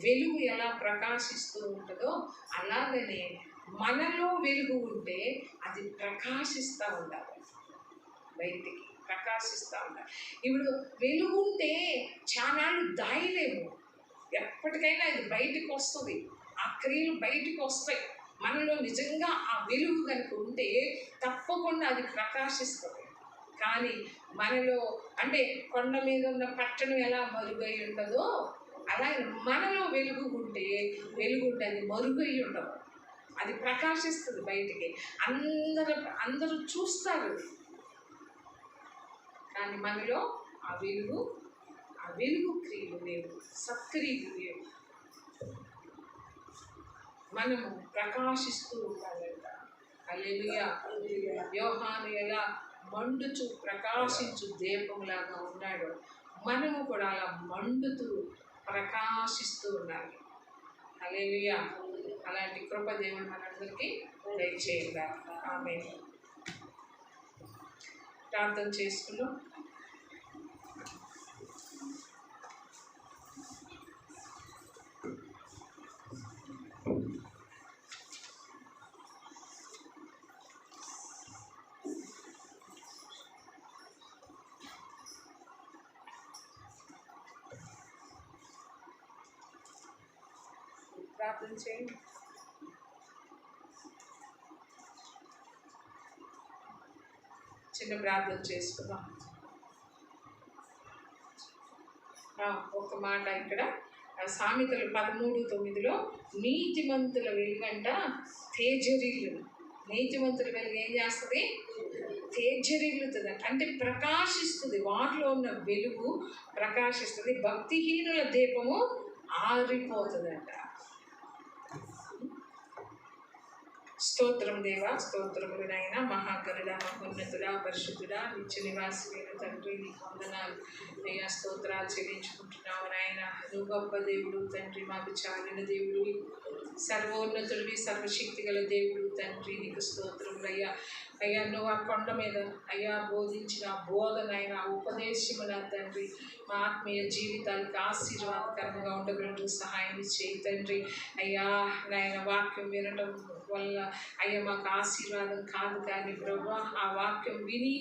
వెలుగు ఎలా ప్రకాశిస్తూ ఉంటుందో, అలాగనే మనలో వెలుగు ఉంటే అది ప్రకాశిస్తూ ఉండాలి, బయటికి ప్రకాశిస్తూ ఉండాలి. ఇప్పుడు వెలుగు ఉంటే చాలాళ్ళు దాయలేము, ఎప్పటికైనా అది బయటికి వస్తుంది, ఆ క్రియలు బయటికి వస్తాయి. మనలో నిజంగా ఆ వెలుగు కనుక ఉంటే తప్పకుండా అది ప్రకాశిస్తుంది. కానీ మనలో అంటే కొండ మీద ఉన్న పట్టణం ఎలా మరుగై ఉంటుందో అలాగే మనలో వెలుగు ఉంటే అది మరుగై ఉండదు, అది ప్రకాశిస్తుంది బయటికి. అందరూ చూస్తారు, కానీ మనలో ఆ వెలుగు క్రియలు లేవు, సత్క్రియలు లేవు. మనము ప్రకాశిస్తూ ఉండాలంట. హల్లెలూయా. యోహాను ఎలా మండుచు ప్రకాశించు దీపంలాగా ఉన్నాడో మనము కూడా అలా మండుతూ ప్రకాశిస్తూ ఉండాలి. హల్లెలూయా. అలాంటి కృప దేవుడు మనందరికీ దయచేయండి. ఆమేన్. ప్రార్థన చేసుకున్నాం. ప్రార్థన చేయండి. చిన్న ప్రార్థన చేసుకుందాం. ఒక మాట ఇక్కడ సామెతలు 13:9 నీతిమంతుల వెలుగంట తేజరిల్లు. నీతిమంతుల వెలుగు ఏం చేస్తుంది? తేజరిల్లుతుంది, అంటే ప్రకాశిస్తుంది. వాటిలో ఉన్న వెలుగు ప్రకాశిస్తుంది. భక్తిహీనుల దీపము ఆరిపోతుందంట. స్తోత్రం దేవా, స్తోత్రములు నాయన. మహాగరుడ, మహోన్నతుడ, పరిశుద్ధుడ, నిత్య నివాసులైన తండ్రి, నీకు వందనాలు అయ్యా. స్తోత్రాలు చెల్లించుకుంటున్నావు నాయన. నువ్వు గొప్ప దేవుడు తండ్రి, మాకు చాలిన దేవుడు, సర్వోన్నతుడివి, సర్వశక్తి గల దేవుడు తండ్రి, నీకు స్తోత్రములు అయ్యా. అయ్యా నువ్వు ఆ కొండ మీద అయ్యా బోధించిన బోధనైనా ఉపదేశము నా తండ్రి మా ఆత్మీయ జీవితానికి ఆశీర్వాదకరంగా ఉండగలరు సహాయం చేయి తండ్రి. అయ్యా నాయన వాక్యం వినడం వల్ల అయ్యా మాకు ఆశీర్వాదం కాదు, కానీ ప్రభా ఆ వాక్యం విని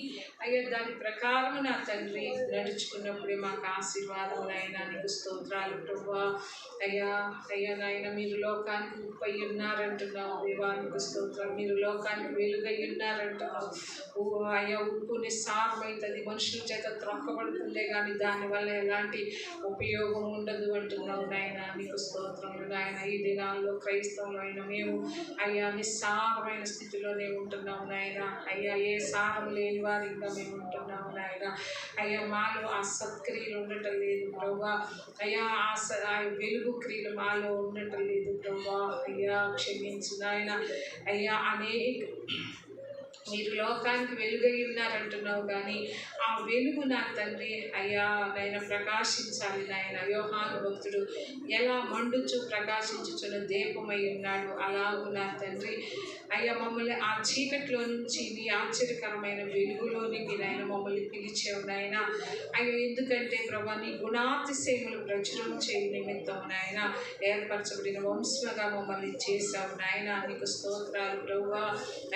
అయ్యా దాని ప్రకారం నా తండ్రి నడుచుకున్నప్పుడే మాకు ఆశీర్వాదం నాయన. నీకు స్తోత్రాలు ప్రభా. అయ్యా నాయన మీరు లోకానికి ఉప్పై ఉన్నారంటున్నావు దేవా, నీకు స్తోత్రాలు. మీరు లోకానికి వెలుగై ఉన్నారంటున్నావు. అయ్యా ఉప్పు నిస్సారమవుతుంది, మనుషుల చేత త్రొక్కబడుతుందే కానీ దానివల్ల ఎలాంటి ఉపయోగం ఉండదు అంటున్నావు నాయన. నీకు స్తోత్రములు నాయన. ఈ దినాల్లో క్రైస్తవులైన మేము అయ్యా నిస్సారమైన స్థితిలోనే ఉంటున్నాము నాయన. అయ్యా ఏ సారం లేని వారిగా మేము ఉంటున్నాము నాయన. అయ్యా మాలో ఆ సత్క్రియలు ఉండటం లేదు ప్రభా. అయ్యా ఆ వెలుగు క్రియలు మాలో ఉండటం లేదు ప్రభా. అయ్యా క్షమించు నాయన. అయ్యా మీరు లోకానికి వెలుగై ఉన్నారంటున్నావు, కానీ ఆ వెలుగు నా తండ్రి అయ్యా నాయన ప్రకాశించాలి నాయన. యోహాను భక్తుడు ఎలా మండుచు ప్రకాశించుచున్న దీపమై ఉన్నాడు, అలాగూ నా తండ్రి అయ్యా మమ్మల్ని ఆ చీకట్లో నుంచి నీ ఆశ్చర్యకరమైన వెలుగులోనికి నాయన మమ్మల్ని పిలిచావు నాయన. అయ్యో ఎందుకంటే ప్రభా నీ గుణాతిశయములు ప్రచురం చేయ నిమిత్తం నాయన ఏర్పరచబడిన వంశముగా మమ్మల్ని చేశావు నాయన. నీకు స్తోత్రాలు ప్రభా.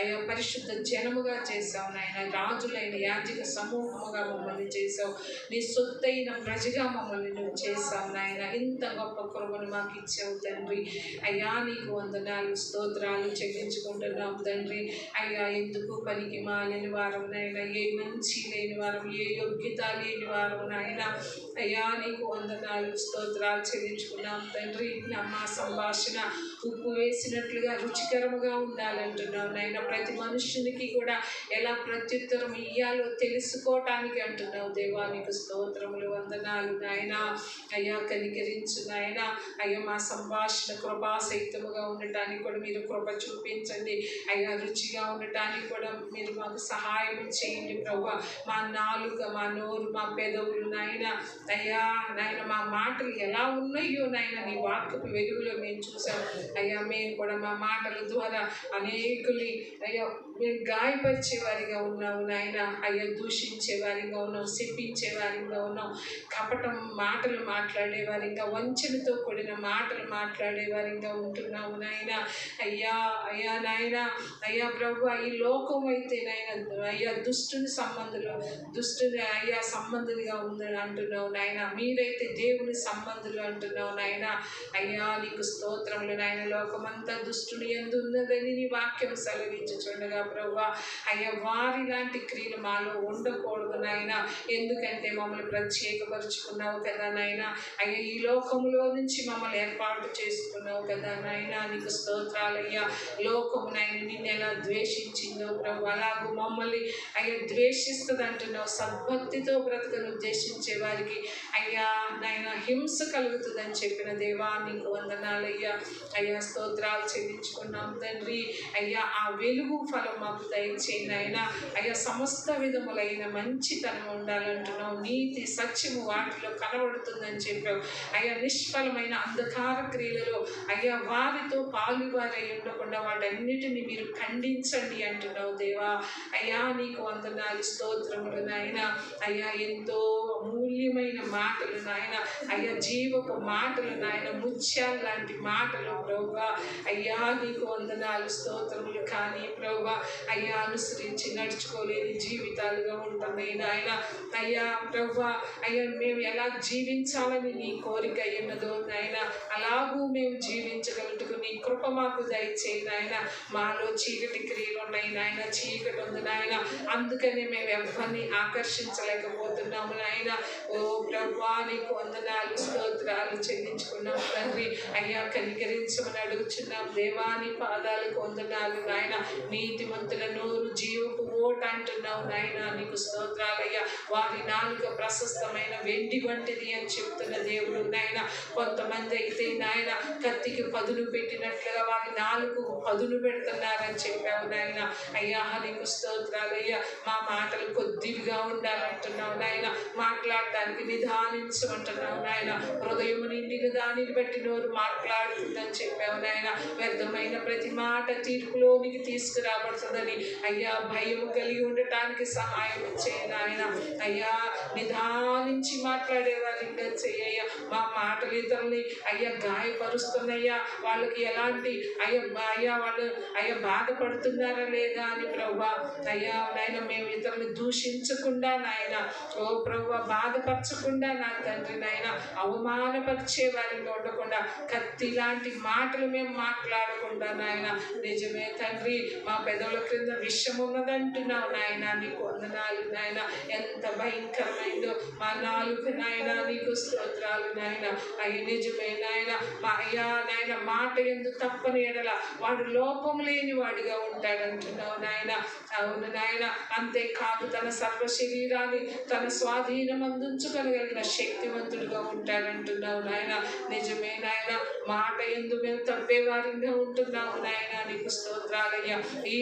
అయ్యా పరిశుద్ధ జనముగా చేసావు నాయన, రాజులైన యాజక సమూహముగా మమ్మల్ని చేసావు, నీ సొత్తైన ప్రజగా మమ్మల్ని నువ్వు చేసావు నాయన. ఇంత గొప్ప కృపను మాకు ఇచ్చావు తండ్రి. అయ్యా నీకు వందనాలు, స్తోత్రాలు చెల్లించుకుంటున్నాం తండ్రి. అయ్యా ఎందుకు పనికి మాలిన వారం నాయన, ఏ మంచి లేని వారం, ఏ యోగ్యత లేని వారం నాయన. అయ్యా నీకు వందనాలు, స్తోత్రాలు చెల్లించుకున్నాం తండ్రి. మా సంభాషణ ఉప్పు వేసినట్లుగా రుచికరముగా ఉండాలంటున్నావు నాయన. ప్రతి మనుష్యునికి కూడా ఎలా ప్రత్యుత్తరం ఇయ్యాలో తెలుసుకోవటానికి అంటున్నావు దేవా. నీకు స్తోత్రములు, వందనాలు నాయన. అయ్యా కనికరించు నాయన. అయ్యా మా సంభాషణ కృపాసహితముగా ఉండటానికి కూడా మీరు కృప చూపించండి. అయ్యా రుచిగా ఉండటానికి కూడా మీరు మాకు సహాయం చేయండి ప్రభా. మా నాలుక, మా నోరు, మా పెదవులు నాయన. అయ్యా నాయన మా మాటలు ఎలా ఉన్నాయో నాయన నీ వాక్యపు వెలుగులో మేము చూసాం. అయ్యా మేము కూడా మా మాటల ద్వారా అనేకుల్ని అయ్యా మేము గాయపరిచే వారిగా ఉన్నావు నాయన. అయ్యా దూషించే వారిగా ఉన్నావు, శపించే వారిగా ఉన్నావు, కపటం మాటలు మాట్లాడే వారిగా, వంచనతో కూడిన మాటలు మాట్లాడే వారిగా ఉంటున్నావు నాయన. అయ్యా అయ్యా నాయన. అయ్యా ప్రభు ఈ లోకం అయితే నాయన అయ్యా దుష్టుని అయ్యా సంబంధులుగా ఉందని అంటున్నావు నాయన. మీరైతే దేవుని సంబంధులు అంటున్నావు నాయన. అయ్యా నీకు స్తోత్రములు నాయన. లోకమంతా దుష్టుని యందు ఉన్నదని నీ వాక్యం సెలవించుచుండగా ప్రభువా, అయ్యా వారి లాంటి క్రియలు మాలో ఉండకూడదు నాయన. ఎందుకంటే మమ్మల్ని ప్రత్యేకపరుచుకున్నావు కదా నాయన. అయ్యా ఈ లోకములో నుంచి మమ్మల్ని ఏర్పాటు చేసుకున్నావు కదా నాయన. నీకు స్తోత్రాలయ్యా. లోకము నాయన నిన్ను ఎలా ద్వేషించిందో ప్రభు, అలాగూ మమ్మల్ని అయ్యా ద్వేషిస్తుంది అంటున్నావు. సద్భక్తితో బ్రతకను ఉద్దేశించే వారికి అయ్యా నాయన హింస కలుగుతుందని చెప్పిన దేవా నీకు వందనాలయ్యా. అయ్యా స్తోత్రాలు చెల్లించుకున్నాం తండ్రి. అయ్యా ఆ వెలుగు ఫలం మాకు దయచేయండి నాయన. అయ్యా సమస్త విధములైన మంచితనం ఉండాలంటున్నావు. నీతి సత్యము వాటిలో కనబడుతుందని చెప్పావు. అయ్యా నిష్ఫలమైన అంధకార క్రియలలో అయ్యా వారితో పాలువారై ఉండకుండా వాటన్నిటిని మీరు ఖండించండి అంటున్నావు దేవా. అయ్యా నీకు వందనాలు, స్తోత్రములు నాయన. అయ్యా ఎంతో అమూల్యమైన మాటలు నాయన. అయ్యా జీవపు మాటలు నాయన, ముత్యాలు లాంటి మాటలు ప్రభువా. అయ్యా నీకు వందనాలు, స్తోత్రములు. కానీ ప్రభువా అయ్యా అనుసరించి నడుచుకోలేని జీవితాలుగా ఉంటున్నాయి నాయన. అయ్యా ప్రభువా అయ్యా మేము ఎలా జీవించాలని నీ కోరిక ఉన్నదో నాయన అలాగూ మేము జీవించగలుగుటకు నీ కృప మాకు దయచేయి నాయన. మాలో చీకటి క్రియలు ఉన్నాయి నాయన, చీకటి ఉంది నాయన. అందుకని మేము ఎవరిని ఆకర్షించలేకపోతున్నాము నాయన. ఓ ప్రభువా నీకు వందనాలు, స్తోత్రాలు చెల్లించుకున్నాం తండ్రి. అయ్యా కనికరించమని అడుగుచున్నాం దేవా. నీ పాదాలకు వందనాలు నాయన. నీతిమంతుల నోరు జీవపు ఓట అంటున్నావు నాయన. నీకు స్తోత్రాలయ్యా. వారి నాలుక ప్రశస్తమైన వెండి వంటిది అని చెప్తున్న దేవుడు నాయన. కొంతమంది అయితే నాయన కత్తికి పదును పెట్టినట్లుగా వారి నాలుగు పదును పెడుతున్నారని చెప్పావు నాయన. అయ్యా నీకు స్తోత్రాలయ్యా. మా మాటలు కొద్దిగా ఉండాలంటున్నావు నాయన. మాట్లాడటానికి నిదానించమంటున్నావు నాయన. హృదయం నిండిన దానిని బట్టి నోరు మాట్లాడుతుందని చెప్పావు నాయన. వ్యర్థమైన ప్రతి మాట తీర్పులోనికి తీసుకురాబడుతుందని అయ్యా భయం కలిగి ఉండటానికి సహాయం చేయ నాయన. అయ్యా నిదానించి మాట్లాడేవారిగా చెయ్యయ్యా. మా మాటలు ఇతరుల్ని అయ్యా గాయపరుస్తున్నాయ్యా. వాళ్ళకి ఎలాంటి వాళ్ళు బాధపడుతున్నారా లేదా అని ప్రభా అయ్యా నాయన మేము ఇతరులు దూషించకుండా నాయన, ఓ ప్రభా బాధపరచకుండా నా తండ్రి నాయన, అవమానపరిచే వారిని ఉండకుండా కత్తి లాంటి మాటలు మేము మాట్లాడకుండా నాయన. నిజమే తండ్రి, మా పెదవుల క్రింద విషం ఉన్నదంటున్నావు నాయన. నీకు వందనాలు నాయన. ఎంత భయంకరమైందో మా నాలుగు నాయన. నీకు స్తోత్రాలు నాయన. అయ్యి నిజమే నాయన. మా అయ్యా నాయన మాట ఎందుకు తప్పని ఎడల వాడు లోపం లేని వాడిగా ఉంటాడంటున్నావు నాయన. అవును నాయన. అంతేకాదు తన సర్వ శరీరాన్ని తన స్వాధీనం అందించగలిగిన శక్తివంతుడిగా ఉంటాడంటున్నావు నాయన. నిజమే నాయన. మాట ఎందు మేము తప్పేవారిగా ఉంటున్నాము నాయన. నీకు స్తోత్రాలయ్యా. ఈ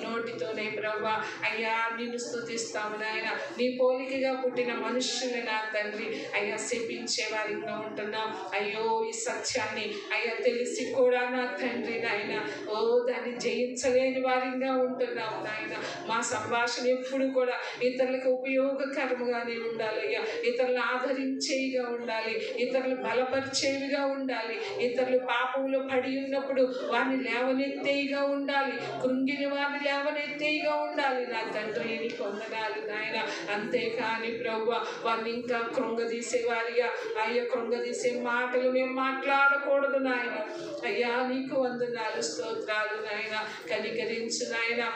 నోటితోనే ప్రభా అయ్యా నిన్ను స్తుతిస్తాము నాయన. నీ పోలికగా పుట్టిన మనుష్యులు నా తండ్రి అయ్యా శపించే వారిగా ఉంటున్నాం. అయ్యో ఈ సత్యాన్ని అయ్యా తెలిసి కూడా నా తండ్రి నాయన ఓ దాన్ని జయించలేని వారిగా ఉంటున్నాము నాయన. మా సంభాషణ ఎప్పుడు కూడా ఇతరులకు ఉపయోగకరముగానే ఉండాలి అయ్యా. ఇతరులను ఆదరించేవిగా ఉండాలి, ఇతరులు బలపరిచేవిగా ఉండాలి, ఇతరులు పాపంలో పడి ఉన్నప్పుడు వారిని లేవనెత్తేగా ఉండాలి, కృంగిన వారిని లేవనెత్తిగా ఉండాలి నా తండ్రి. నీకు వందనాలు నాయన. అంతేకాని ప్రభు వారిని ఇంకా కృంగదీసే వారిగా అయ్యా కృంగదీసే మాటలు మేము మాట్లాడకూడదు నాయన. అయ్యా నీకు వందనాలు, స్తోత్రాలు నాయన. కనికరించు నాయన.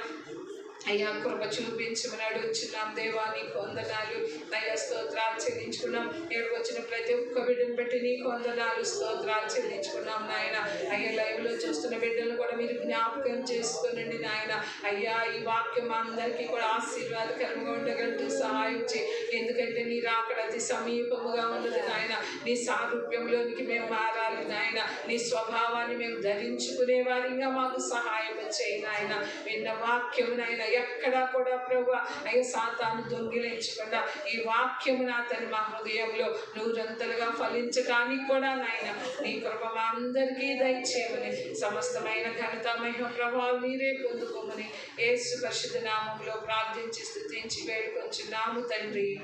అయ్యా కృప చూపించమని అడుగుచున్నాం దేవా. నీకు వందనాలు అయ్యా, స్తోత్రాలు చెల్లించుకున్నాం. ఏడు వచ్చిన ప్రతి ఒక్క బిడ్డను బట్టి నీకు వందనాలు, స్తోత్రాలు చెల్లించుకున్నాం నాయన. అయ్యా లైవ్లో చూస్తున్న బిడ్డలను కూడా మీరు జ్ఞాపకం చేసుకోనండి నాయన. అయ్యా ఈ వాక్యం అందరికీ కూడా ఆశీర్వాదకరంగా ఉండగలదు సహాయం చేయి. ఎందుకంటే నీ రాకడ అతి సమీపముగా ఉన్నది నాయన. నీ సారూప్యంలోనికి మేము మారాలి నాయన. నీ స్వభావాన్ని మేము ధరించుకునే వారిగా మాకు సహాయం చేయి నాయన. విన్న వాక్యము నాయన ఎక్కడా కూడా ప్రభు అయ్యా సాతాను దొంగిలించకుండా ఈ వాక్యము నా తను మా హృదయంలో నూరంతలుగా ఫలించడానికి కూడా నాయన నీ కృప మా అందరికీ దయచేయమని, సమస్తమైన ఘనత మహిమ ప్రభావం మీరే పొందుకోమని యేసు పరిశుద్ధ నామములో ప్రార్థించి స్తుతించి వేడుకొంచున్నాము తండ్రి.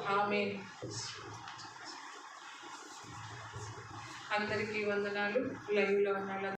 ఆమేన్. అందరికీ వందనాలు. లైవ్లో ఉన్న